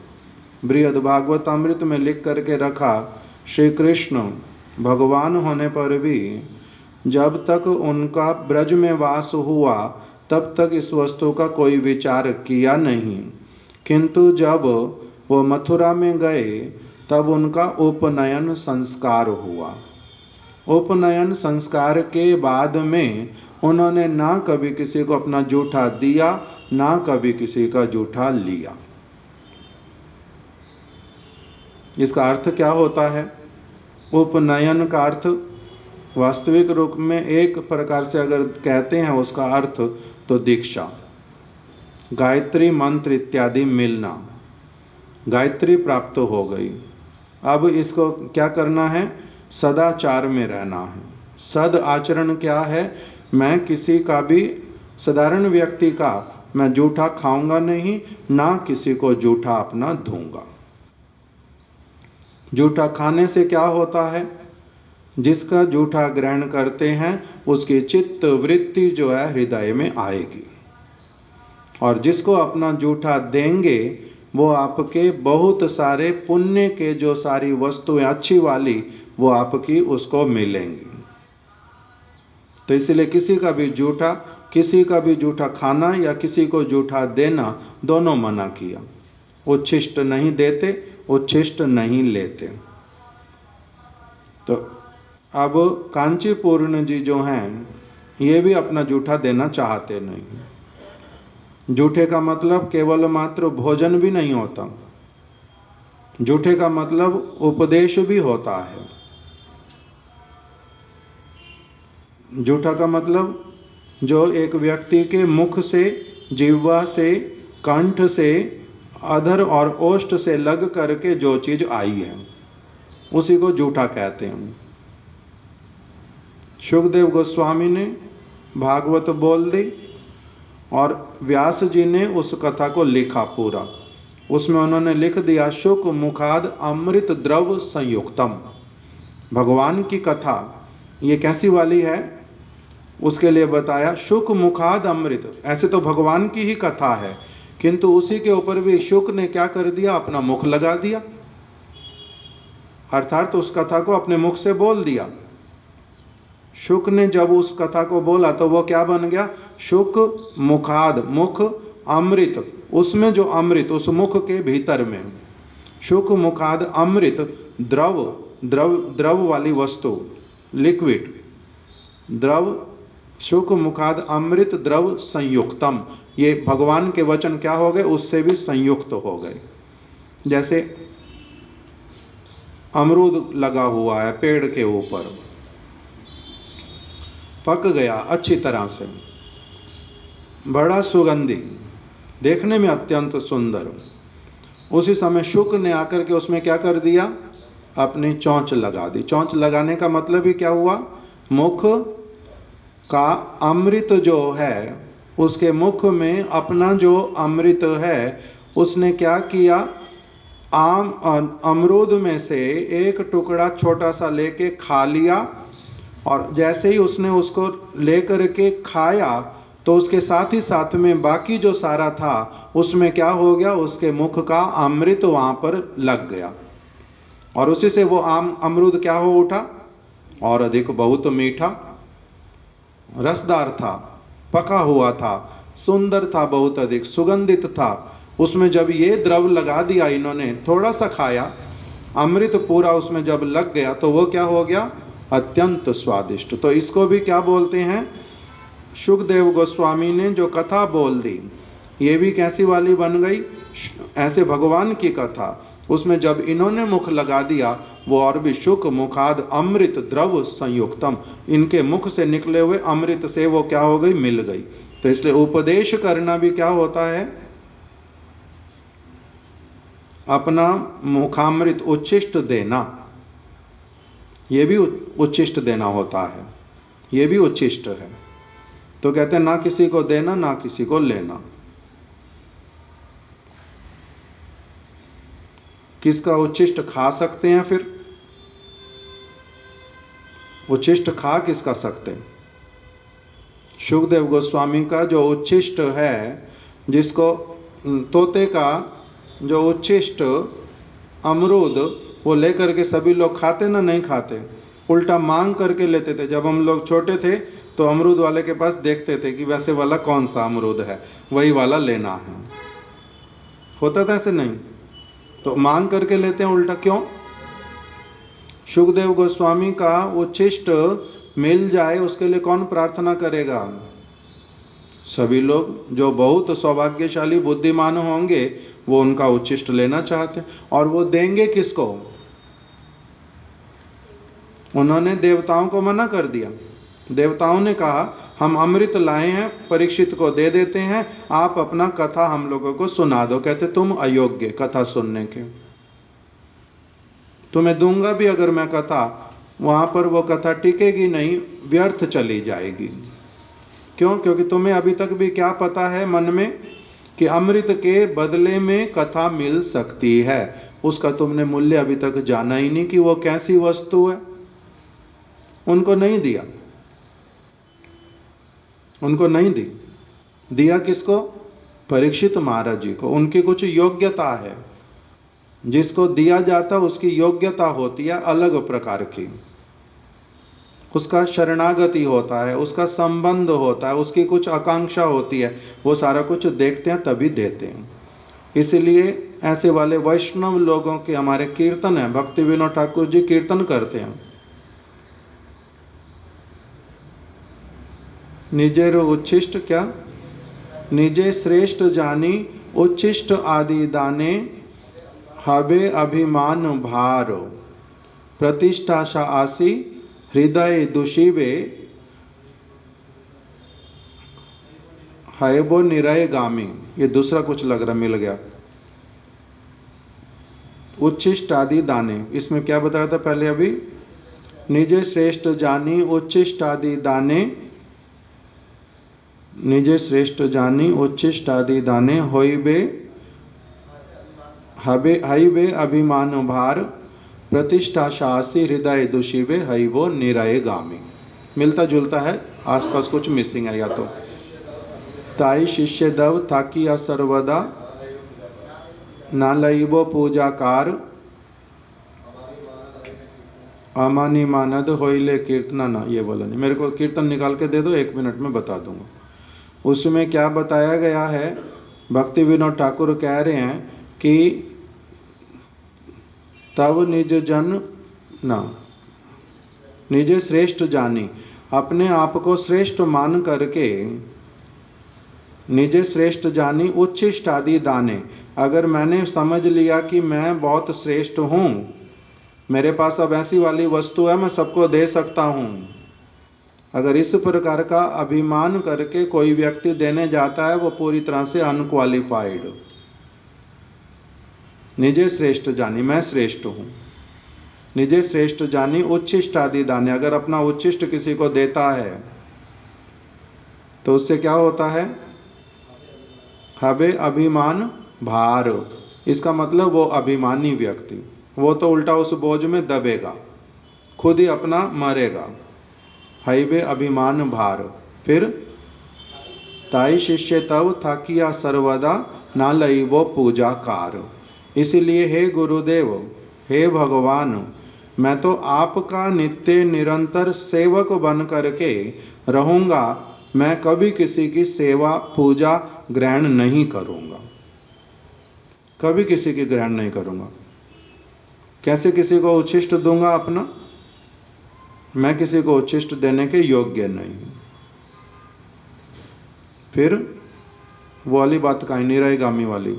बृहद भागवतामृत में लिख करके रखा, श्री कृष्ण भगवान होने पर भी जब तक उनका ब्रज में वास हुआ तब तक इस वस्तु का कोई विचार किया नहीं, किंतु जब वो मथुरा में गए तब उनका उपनयन संस्कार हुआ। उपनयन संस्कार के बाद में उन्होंने ना कभी किसी को अपना जूठा दिया, ना कभी किसी का जूठा लिया। इसका अर्थ क्या होता है? उपनयन का अर्थ वास्तविक रूप में एक प्रकार से अगर कहते हैं उसका अर्थ तो दीक्षा, गायत्री मंत्र इत्यादि मिलना, गायत्री प्राप्त हो गई। अब इसको क्या करना है? सदाचार में रहना है। सद आचरण क्या है? मैं किसी का भी, साधारण व्यक्ति का मैं जूठा खाऊंगा नहीं, ना किसी को जूठा अपना दूंगा। जूठा खाने से क्या होता है? जिसका जूठा ग्रहण करते हैं उसकी चित्त वृत्ति जो है हृदय में आएगी, और जिसको अपना जूठा देंगे वो आपके बहुत सारे पुण्य के जो सारी वस्तुएं अच्छी वाली वो आपकी उसको मिलेंगी। तो इसलिए किसी का भी जूठा खाना या किसी को जूठा देना दोनों मना किया। उच्छिष्ट नहीं देते, उच्छिष्ट नहीं लेते। तो अब कांचीपूर्ण जी जो हैं ये भी अपना जूठा देना चाहते नहीं। जूठे का मतलब केवल मात्र भोजन भी नहीं होता, जूठे का मतलब उपदेश भी होता है। जूठा का मतलब जो एक व्यक्ति के मुख से, जिह्वा से, कंठ से, अधर और ओष्ठ से लग करके जो चीज आई है उसी को जूठा कहते हैं। शुकदेव गोस्वामी ने भागवत बोल दी और व्यास जी ने उस कथा को लिखा पूरा। उसमें उन्होंने लिख दिया शुक मुखाद अमृत द्रव संयुक्तम। भगवान की कथा ये कैसी वाली है उसके लिए बताया। शुक मुखाद अमृत, ऐसे तो भगवान की ही कथा है, किंतु उसी के ऊपर भी शुक ने क्या कर दिया? अपना मुख लगा दिया, अर्थात तो उस कथा को अपने मुख से बोल दिया। शुक ने जब उस कथा को बोला तो वो क्या बन गया? शुक मुखाद, मुख अमृत, उसमें जो अमृत उस मुख के भीतर में, शुक मुखाद अमृत द्रव, द्रव वाली वस्तु, लिक्विड द्रव, शुक मुखाद अमृत द्रव संयुक्तम। ये भगवान के वचन क्या हो गए? उससे भी संयुक्त हो गए। जैसे अमरूद लगा हुआ है पेड़ के ऊपर, पक गया अच्छी तरह से, बड़ा सुगंधी, देखने में अत्यंत सुंदर। उसी समय शुक ने आकर के उसमें क्या कर दिया? अपनी चोंच लगा दी। चोंच लगाने का मतलब ही क्या हुआ? मुख का अमृत जो है उसके मुख में अपना जो अमृत है उसने क्या किया? अमरूद में से एक टुकड़ा छोटा सा लेके खा लिया, और जैसे ही उसने उसको लेकर के खाया तो उसके साथ ही साथ में बाकी जो सारा था उसमें क्या हो गया? उसके मुख का अमृत वहाँ पर लग गया, और उसी से वो अमरूद क्या हो उठा? और अधिक बहुत मीठा, रसदार था, पका हुआ था, सुंदर था, बहुत अधिक सुगंधित था। उसमें जब ये द्रव लगा दिया इन्होंने, थोड़ा सा खाया, अमृत पूरा उसमें जब लग गया तो वो क्या हो गया? अत्यंत स्वादिष्ट। तो इसको भी क्या बोलते हैं? शुकदेव गोस्वामी ने जो कथा बोल दी ये भी कैसी वाली बन गई? ऐसे भगवान की कथा, उसमें जब इन्होंने मुख लगा दिया वो और भी शुक मुखाद अमृत द्रव संयुक्तम, इनके मुख से निकले हुए अमृत से वो क्या हो गई? मिल गई। तो इसलिए उपदेश करना भी क्या होता है? अपना मुखामृत उच्छिष्ट देना, ये भी उच्छिष्ट देना होता है, ये भी उच्छिष्ट है। तो कहते हैं ना किसी को देना ना किसी को लेना। किसका उच्छिष्ट खा सकते हैं? फिर उच्छिष्ट खा किसका सकते हैं? शुकदेव गोस्वामी का जो उच्छिष्ट है, जिसको तोते का जो उच्छिष्ट अमरूद वो लेकर के सभी लोग खाते ना? नहीं खाते, उल्टा मांग करके लेते थे। जब हम लोग छोटे थे तो अमरूद वाले के पास देखते थे कि वैसे वाला कौन सा अमरूद है, वही वाला लेना है। होता था ऐसे? नहीं, तो मांग करके लेते हैं उल्टा। क्यों? सुखदेव गोस्वामी का उच्छिष्ट मिल जाए उसके लिए कौन प्रार्थना करेगा? सभी लोग जो बहुत सौभाग्यशाली बुद्धिमान होंगे वो उनका उच्छिष्ट लेना चाहते हैं। और वो देंगे किसको? उन्होंने देवताओं को मना कर दिया। देवताओं ने कहा हम अमृत लाए हैं, परीक्षित को दे देते हैं, आप अपना कथा हम लोगों को सुना दो। कहते तुम अयोग्य कथा सुनने के, तुम्हें दूंगा भी अगर मैं कथा, वहां पर वो कथा टिकेगी नहीं, व्यर्थ चली जाएगी। क्यों? क्योंकि तुम्हें अभी तक भी क्या पता है मन में कि अमृत के बदले में कथा मिल सकती है, उसका तुमने मूल्य अभी तक जाना ही नहीं कि वो कैसी वस्तु है। उनको नहीं दिया, उनको नहीं दी। दिया किसको? परीक्षित महाराज जी को। उनकी कुछ योग्यता है, जिसको दिया जाता उसकी योग्यता होती है अलग प्रकार की, उसका शरणागति होता है, उसका संबंध होता है, उसकी कुछ आकांक्षा होती है, वो सारा कुछ देखते हैं तभी देते हैं। इसलिए ऐसे वाले वैष्णव लोगों के हमारे कीर्तन है, भक्ति विनोद ठाकुर जी कीर्तन करते हैं, निजेर उच्छिष्ट क्या? निजे श्रेष्ठ जानी उच्छिष्ट आदि दाने, हबे अभिमान भार, प्रतिष्ठाशा आसी हृदय दुषिबे, हैबो निरय गामी। ये दूसरा कुछ लग रहा, मिल गया। उच्छिष्ट आदि दाने, इसमें क्या बताया था पहले? अभी निजे श्रेष्ठ जानी उच्छिष्ट आदि दाने, निजे श्रेष्ठ जानी उच्छिष्ट आदि दाने, होइबे हबे हईबे अभिमान भार, प्रतिष्ठा शासी हृदय दुषिबे, हईबो निरय गामी। मिलता जुलता है, आसपास कुछ मिसिंग है। या तो ताई शिष्य दव थाकिया सर्वदा, नालइबो पूजाकार, अमानी मानद होइले कीर्तना ना। ये बोला नहीं, मेरे को कीर्तन निकाल के दे दो, 1 मिनट में बता दूंगा। उसमें क्या बताया गया है? भक्ति विनोद ठाकुर कह रहे हैं कि तब निज जन ना, निजे श्रेष्ठ जानी, अपने आप को श्रेष्ठ मान करके, निजे श्रेष्ठ जानी उच्छिष्ट आदि दाने, अगर मैंने समझ लिया कि मैं बहुत श्रेष्ठ हूँ, मेरे पास अब ऐसी वाली वस्तु है मैं सबको दे सकता हूँ, अगर इस प्रकार का अभिमान करके कोई व्यक्ति देने जाता है वो पूरी तरह से अनक्वालिफाइड। निजे श्रेष्ठ जानी, मैं श्रेष्ठ हूँ। निजे श्रेष्ठ जानी उच्छिष्ट आदि दाने, अगर अपना उच्छिष्ट किसी को देता है तो उससे क्या होता है? हबे अभिमान भार। इसका मतलब वो अभिमानी व्यक्ति, वो तो उल्टा उस बोझ में दबेगा, खुद ही अपना मरेगा। हईबे अभिमान भार। फिर ताई शिष्य तव थाकिया सर्वदा, ना लईबो पूजाकार। इसीलिए हे गुरुदेव, हे भगवान, मैं तो आपका नित्य निरंतर सेवक बन करके रहूँगा, मैं कभी किसी की सेवा पूजा ग्रहण नहीं करूँगा, कभी किसी की ग्रहण नहीं करूँगा। कैसे किसी को उच्छिष्ट दूंगा अपना? मैं किसी को उच्छिष्ट देने के योग्य नहीं। फिर वो वाली बात कहीं नहीं रहेगामी वाली,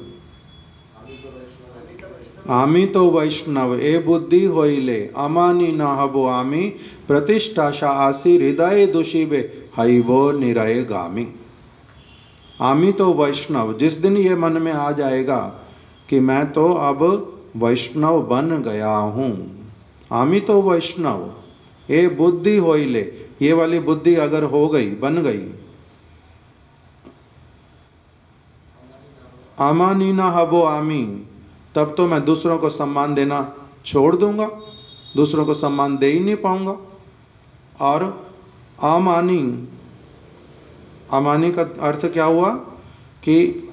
आमी तो वैष्णव ए बुद्धि होइले, अमानी न हबो आमी, प्रतिष्ठाशा आसी हृदय दुषिबे, हईबो निरय गामी। आमी तो वैष्णव, जिस दिन ये मन में आ जाएगा कि मैं तो अब वैष्णव बन गया हूँ, आमी तो वैष्णव ए बुद्धि होइले, ये वाली बुद्धि अगर हो गई, बन गई, अमानी न हबो आमी, तब तो मैं दूसरों को सम्मान देना छोड़ दूंगा, दूसरों को सम्मान दे ही नहीं पाऊंगा। और अमानी, अमानी का अर्थ क्या हुआ? कि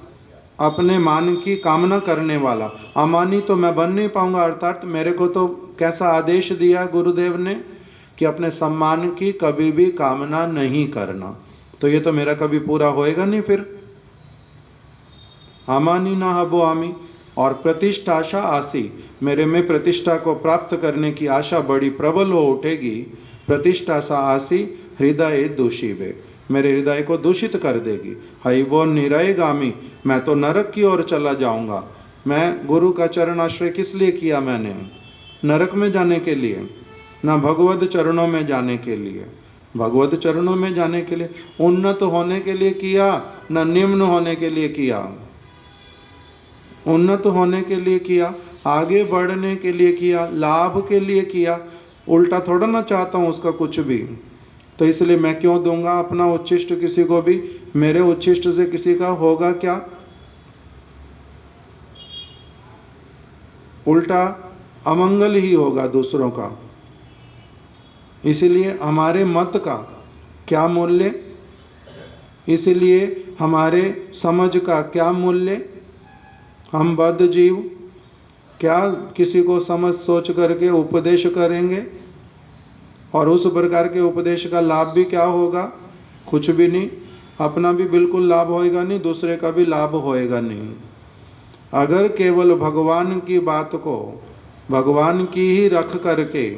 अपने मान की कामना करने वाला। अमानी तो मैं बन नहीं पाऊंगा, अर्थात मेरे को तो कैसा आदेश दिया गुरुदेव ने कि अपने सम्मान की कभी भी कामना नहीं करना, तो ये तो मेरा कभी पूरा होएगा नहीं। फिर अमानी ना हबो आमी, और प्रतिष्ठाशा आसी, मेरे में प्रतिष्ठा को प्राप्त करने की आशा बड़ी प्रबल हो उठेगी। प्रतिष्ठा सा आसी हृदय दूषिबे, मेरे हृदय को दूषित कर देगी। हई वो निरयगामी, मैं तो नरक की ओर चला जाऊंगा। मैं गुरु का चरण आश्रय किस लिए किया मैंने? नरक में जाने के लिए, ना भगवत चरणों में जाने के लिए। भगवत चरणों में जाने के लिए, उन्नत होने के लिए किया, ना निम्न होने के लिए किया। उन्नत होने के लिए किया, आगे बढ़ने के लिए किया, लाभ के लिए किया। उल्टा थोड़ा ना चाहता हूँ उसका कुछ भी, तो इसलिए मैं क्यों दूंगा अपना उच्छिष्ट किसी को भी? मेरे उच्छिष्ट से किसी का होगा क्या? उल्टा अमंगल ही होगा दूसरों का। इसीलिए हमारे मत का क्या मूल्य, इसलिए हमारे समझ का क्या मूल्य? हम बद्ध जीव क्या किसी को समझ सोच करके उपदेश करेंगे? और उस प्रकार के उपदेश का लाभ भी क्या होगा? कुछ भी नहीं। अपना भी बिल्कुल लाभ होएगा नहीं, दूसरे का भी लाभ होएगा नहीं। अगर केवल भगवान की बात को भगवान की ही रख करके,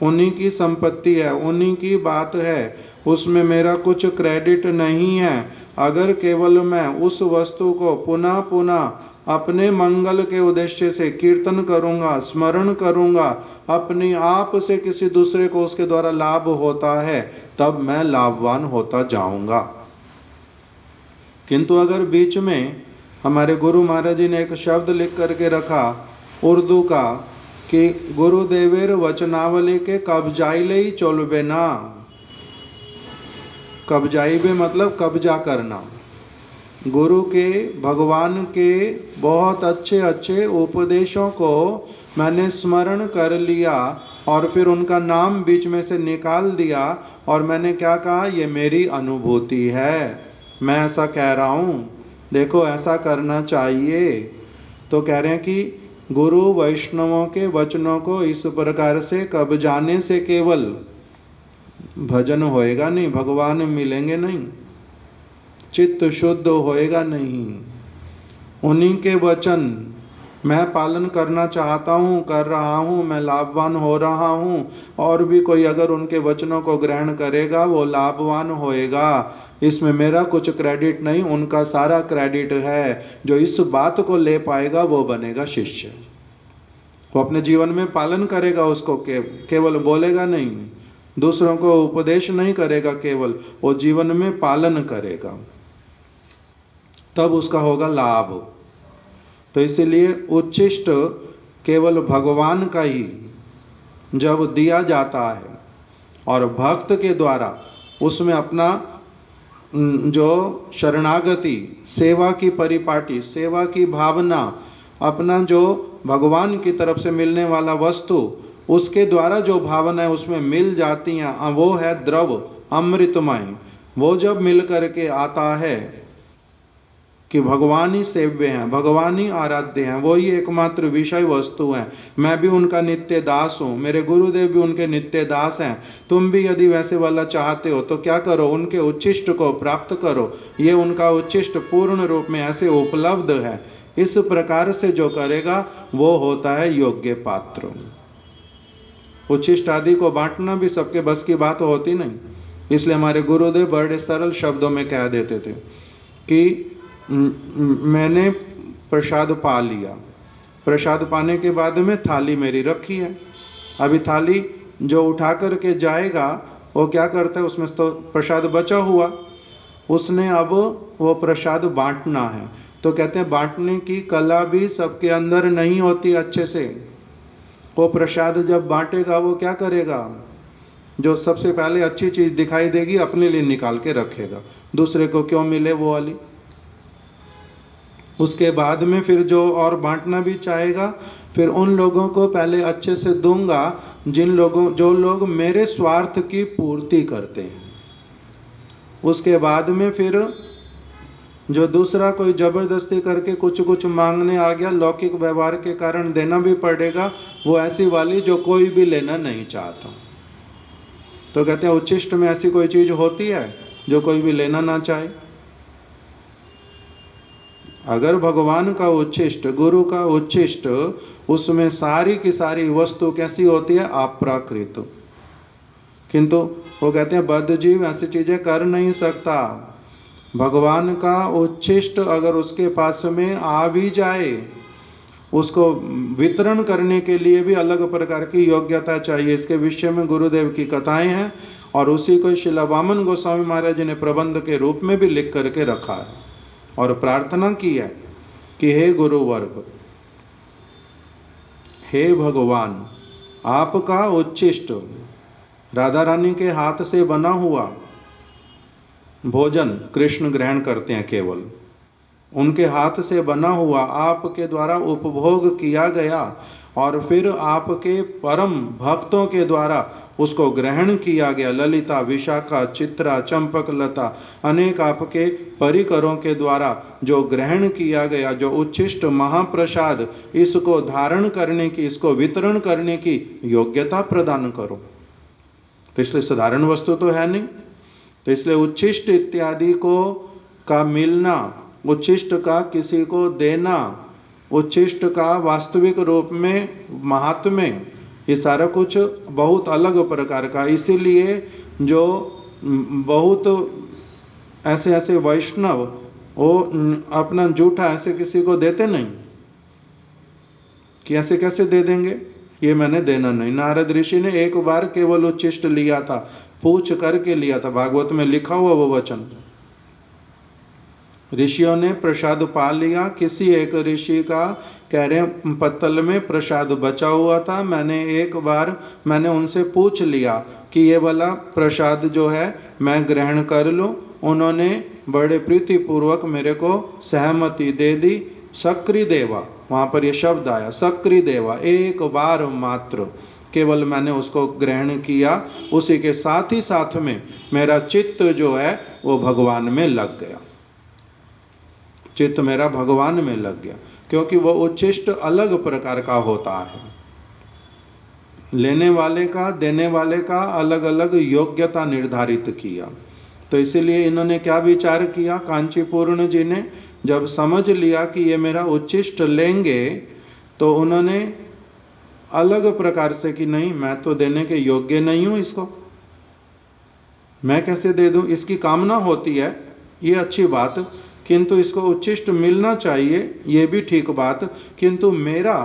उन्हीं की संपत्ति है, उन्हीं की बात है, उसमें मेरा कुछ क्रेडिट नहीं है। अगर केवल मैं उस वस्तु को पुनः पुनः अपने मंगल के उद्देश्य से कीर्तन करूंगा, स्मरण करूंगा, अपने आप से किसी दूसरे को उसके द्वारा लाभ होता है, तब मैं लाभवान होता जाऊंगा। किंतु अगर बीच में हमारे गुरु महाराज जी ने एक शब्द लिख करके रखा उर्दू का कि गुरुदेवेर वचनावली के कब्जाइले ही चोलबे ना। कब्जाइबे मतलब कब्जा करना। गुरु के, भगवान के बहुत अच्छे अच्छे उपदेशों को मैंने स्मरण कर लिया और फिर उनका नाम बीच में से निकाल दिया, और मैंने क्या कहा? ये मेरी अनुभूति है, मैं ऐसा कह रहा हूँ, देखो ऐसा करना चाहिए। तो कह रहे हैं कि गुरु वैष्णवों के वचनों को इस प्रकार से कब्जाने से केवल भजन होएगा नहीं, भगवान मिलेंगे नहीं, चित्त शुद्ध होएगा नहीं। उन्हीं के वचन मैं पालन करना चाहता हूँ, कर रहा हूँ, मैं लाभवान हो रहा हूँ, और भी कोई अगर उनके वचनों को ग्रहण करेगा वो लाभवान होएगा। इसमें मेरा कुछ क्रेडिट नहीं, उनका सारा क्रेडिट है। जो इस बात को ले पाएगा वो बनेगा शिष्य, वो अपने जीवन में पालन करेगा उसको, केवल बोलेगा नहीं, दूसरों को उपदेश नहीं करेगा, केवल वो जीवन में पालन करेगा, तब उसका होगा लाभ। तो इसीलिए उच्छिष्ट केवल भगवान का ही जब दिया जाता है और भक्त के द्वारा उसमें अपना जो शरणागति, सेवा की परिपाटी, सेवा की भावना, अपना जो भगवान की तरफ से मिलने वाला वस्तु, उसके द्वारा जो भावना है उसमें मिल जाती हैं, वो है द्रव अमृतमय। वो जब मिल करके आता है कि भगवान ही सेव्य हैं, भगवान ही आराध्य हैं, वो ही एकमात्र विषय वस्तु हैं, मैं भी उनका नित्य दास हूँ, मेरे गुरुदेव भी उनके नित्य दास हैं। तुम भी यदि वैसे वाला चाहते हो तो क्या करो? उनके उच्छिष्ट को प्राप्त करो। ये उनका उच्छिष्ट पूर्ण रूप में ऐसे उपलब्ध है। इस प्रकार से जो करेगा वो होता है योग्य पात्र। उच्छिष्ट आदि को बांटना भी सबके बस की बात होती नहीं, इसलिए हमारे गुरुदेव बड़े सरल शब्दों में कह देते थे कि मैंने प्रसाद पा लिया, प्रसाद पाने के बाद में थाली मेरी रखी है, अभी थाली जो उठा करके जाएगा वो क्या करता है? उसमें तो प्रसाद बचा हुआ, उसने अब वो प्रसाद बांटना है। तो कहते हैं बांटने की कला भी सबके अंदर नहीं होती अच्छे से। वो प्रसाद जब बांटेगा वो क्या करेगा? जो सबसे पहले अच्छी चीज़ दिखाई देगी अपने लिए निकाल के रखेगा, दूसरे को क्यों मिले वो वाली। उसके बाद में फिर जो और बांटना भी चाहेगा, फिर उन लोगों को पहले अच्छे से दूंगा जो लोग मेरे स्वार्थ की पूर्ति करते हैं। उसके बाद में फिर जो दूसरा कोई जबरदस्ती करके कुछ मांगने आ गया, लौकिक व्यवहार के कारण देना भी पड़ेगा, वो ऐसी वाली जो कोई भी लेना नहीं चाहता। तो कहते हैं उच्छिष्ट में ऐसी कोई चीज होती है जो कोई भी लेना ना चाहे? अगर भगवान का उच्छिष्ट, गुरु का उच्छिष्ट, उसमें सारी की सारी वस्तु कैसी होती है? अप्राकृत। किंतु वो कहते हैं बद्ध जीव ऐसी चीजें कर नहीं सकता। भगवान का उच्छिष्ट अगर उसके पास में आ भी जाए, उसको वितरण करने के लिए भी अलग प्रकार की योग्यता चाहिए। इसके विषय में गुरुदेव की कथाएं हैं और उसी को शिला वामन गोस्वामी महाराज जी ने प्रबंध के रूप में भी लिख करके रखा है और प्रार्थना की है कि हे गुरुवर्ग, हे भगवान, आपका उच्छिष्ट राधा रानी के हाथ से बना हुआ भोजन कृष्ण ग्रहण करते हैं, केवल उनके हाथ से बना हुआ आपके द्वारा उपभोग किया गया और फिर आपके परम भक्तों के द्वारा उसको ग्रहण किया गया। ललिता, विशाखा, चित्रा, चंपक लता, अनेक आपके परिकरों के द्वारा जो ग्रहण किया गया, जो उच्छिष्ट महाप्रसाद, इसको धारण करने की, इसको वितरण करने की योग्यता प्रदान करो। तो इसलिए साधारण वस्तु तो है नहीं, तो इसलिए उच्छिष्ट इत्यादि को का मिलना, उच्छिष्ट का किसी को देना, उच्छिष्ट का वास्तविक रूप में महात्म्य, ये सारा कुछ बहुत अलग प्रकार का। इसीलिए जो बहुत ऐसे ऐसे वैष्णव वो अपना जूठा ऐसे किसी को देते नहीं कि ऐसे कैसे दे देंगे, ये मैंने देना नहीं। नारद ऋषि ने एक बार केवल उच्छिष्ट लिया था, पूछ करके लिया था, भागवत में लिखा हुआ वो वचन। ऋषियों ने प्रसाद पा लिया, किसी एक ऋषि का कह रहे पत्तल में प्रसाद बचा हुआ था, मैंने उनसे पूछ लिया कि ये वाला प्रसाद जो है मैं ग्रहण कर लूं। उन्होंने बड़े प्रीतिपूर्वक मेरे को सहमति दे दी। सक्री देवा, वहां पर ये शब्द आया, सक्री देवा, एक बार मात्र केवल मैंने उसको ग्रहण किया, उसी के साथ ही साथ में मेरा चित्त जो है वो भगवान में लग गया, चित्त मेरा भगवान में लग गया, क्योंकि वो उच्छिष्ट अलग प्रकार का होता है। लेने वाले का, देने वाले का अलग अलग योग्यता निर्धारित किया। तो इसीलिए इन्होंने क्या विचार किया, कांचीपूर्ण जी ने जब समझ लिया कि ये मेरा उच्छिष्ट लेंगे, तो उन्होंने अलग प्रकार से कि नहीं, मैं तो देने के योग्य नहीं हूं, इसको मैं कैसे दे दूं। इसकी कामना होती है, ये अच्छी बात, किंतु इसको उच्छिष्ट मिलना चाहिए, ये भी ठीक बात, किंतु मेरा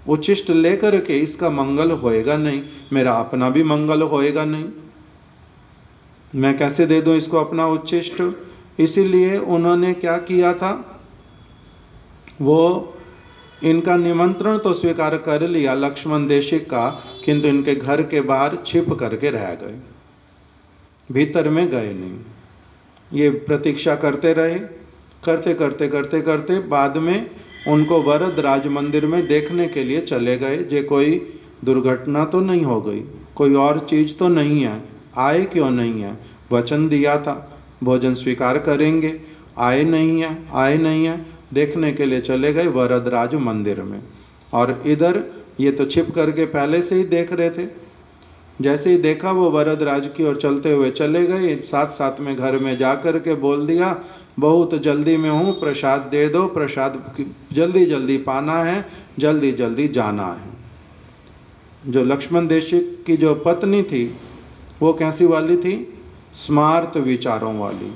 उच्छिष्ट लेकर के इसका मंगल होएगा नहीं, मेरा अपना भी मंगल होएगा नहीं, मैं कैसे दे दूं इसको अपना उच्छिष्ट। इसीलिए उन्होंने क्या किया था, वो इनका निमंत्रण तो स्वीकार कर लिया लक्ष्मण देशिक का, किंतु इनके घर के बाहर छिप करके रह गए, भीतर में गए नहीं। ये प्रतीक्षा करते रहे, करते करते करते करते बाद में उनको वरद राज मंदिर में देखने के लिए चले गए, जे कोई दुर्घटना तो नहीं हो गई, कोई और चीज तो नहीं है, आए क्यों नहीं है, वचन दिया था भोजन स्वीकार करेंगे, आए नहीं है, देखने के लिए चले गए वरद राज मंदिर में। और इधर ये तो छिप करके पहले से ही देख रहे थे, जैसे ही देखा वो वरद राज की ओर चलते हुए चले गए, साथ साथ में घर में जा कर के बोल दिया, बहुत जल्दी में हूँ, प्रसाद दे दो, प्रसाद जल्दी जल्दी पाना है, जल्दी जल्दी जाना है। जो लक्ष्मण देशिक की जो पत्नी थी वो कैसी वाली थी, स्मार्त विचारों वाली,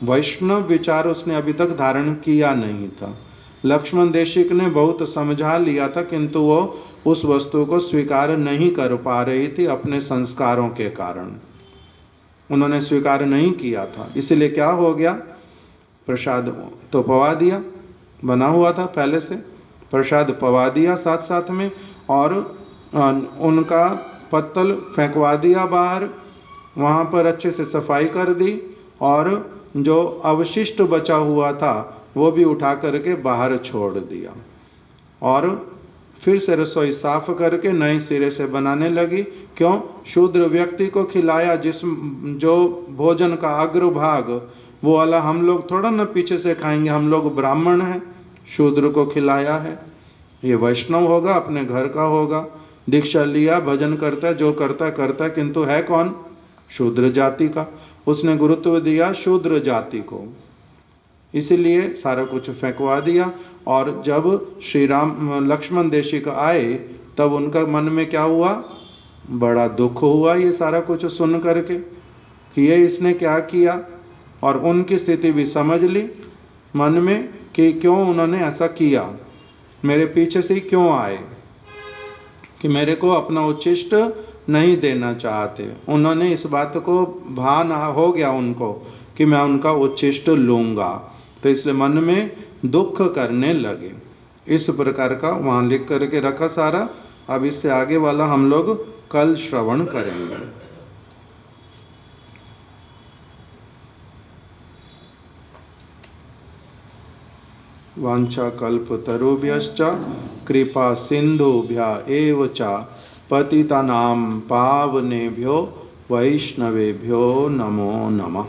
वैष्णव विचार उसने अभी तक धारण किया नहीं था। लक्ष्मण देशिक ने बहुत समझा लिया था, किंतु वो उस वस्तु को स्वीकार नहीं कर पा रही थी, अपने संस्कारों के कारण उन्होंने स्वीकार नहीं किया था। इसलिए क्या हो गया, प्रसाद तो पवा दिया, बना हुआ था पहले से, प्रसाद पवा दिया साथ साथ में, और उनका पत्तल फेंकवा दिया बाहर, वहाँ पर अच्छे से सफाई कर दी, और जो अवशिष्ट बचा हुआ था वो भी उठा करके बाहर छोड़ दिया, और फिर से रसोई साफ करके नए सिरे से बनाने लगी। क्यों, शूद्र व्यक्ति को खिलाया, जो भोजन का अग्रभाग वो वाला हम लोग थोड़ा ना पीछे से खाएंगे, हम लोग ब्राह्मण हैं, शूद्र को खिलाया है, ये वैष्णव होगा, अपने घर का होगा, दीक्षा लिया, भजन करता है, जो करता है, किंतु है कौन, शूद्र जाति का, उसने गुरुत्व दिया शूद्र जाति को। इसीलिए सारा कुछ फेंकवा दिया। और जब श्री राम लक्ष्मण देशिक आए तब उनका मन में क्या हुआ, बड़ा दुख हुआ ये सारा कुछ सुन करके कि ये इसने क्या किया। और उनकी स्थिति भी समझ ली मन में कि क्यों उन्होंने ऐसा किया, मेरे पीछे से क्यों आए, कि मेरे को अपना उच्छिष्ट नहीं देना चाहते। उन्होंने इस बात को भान हो गया उनको कि मैं उनका उच्छिष्ट लूँगा, तो इसलिए मन में दुख करने लगे। इस प्रकार का वहाँ लिख करके रखा सारा। अब इससे आगे वाला हम लोग कल श्रवण करेंगे। वाञ्छाकल्पतरुभ्यश्च कृपा सिन्धुभ्य एव च पतितानां पावनेभ्यो वैष्णवेभ्यो नमो नमः।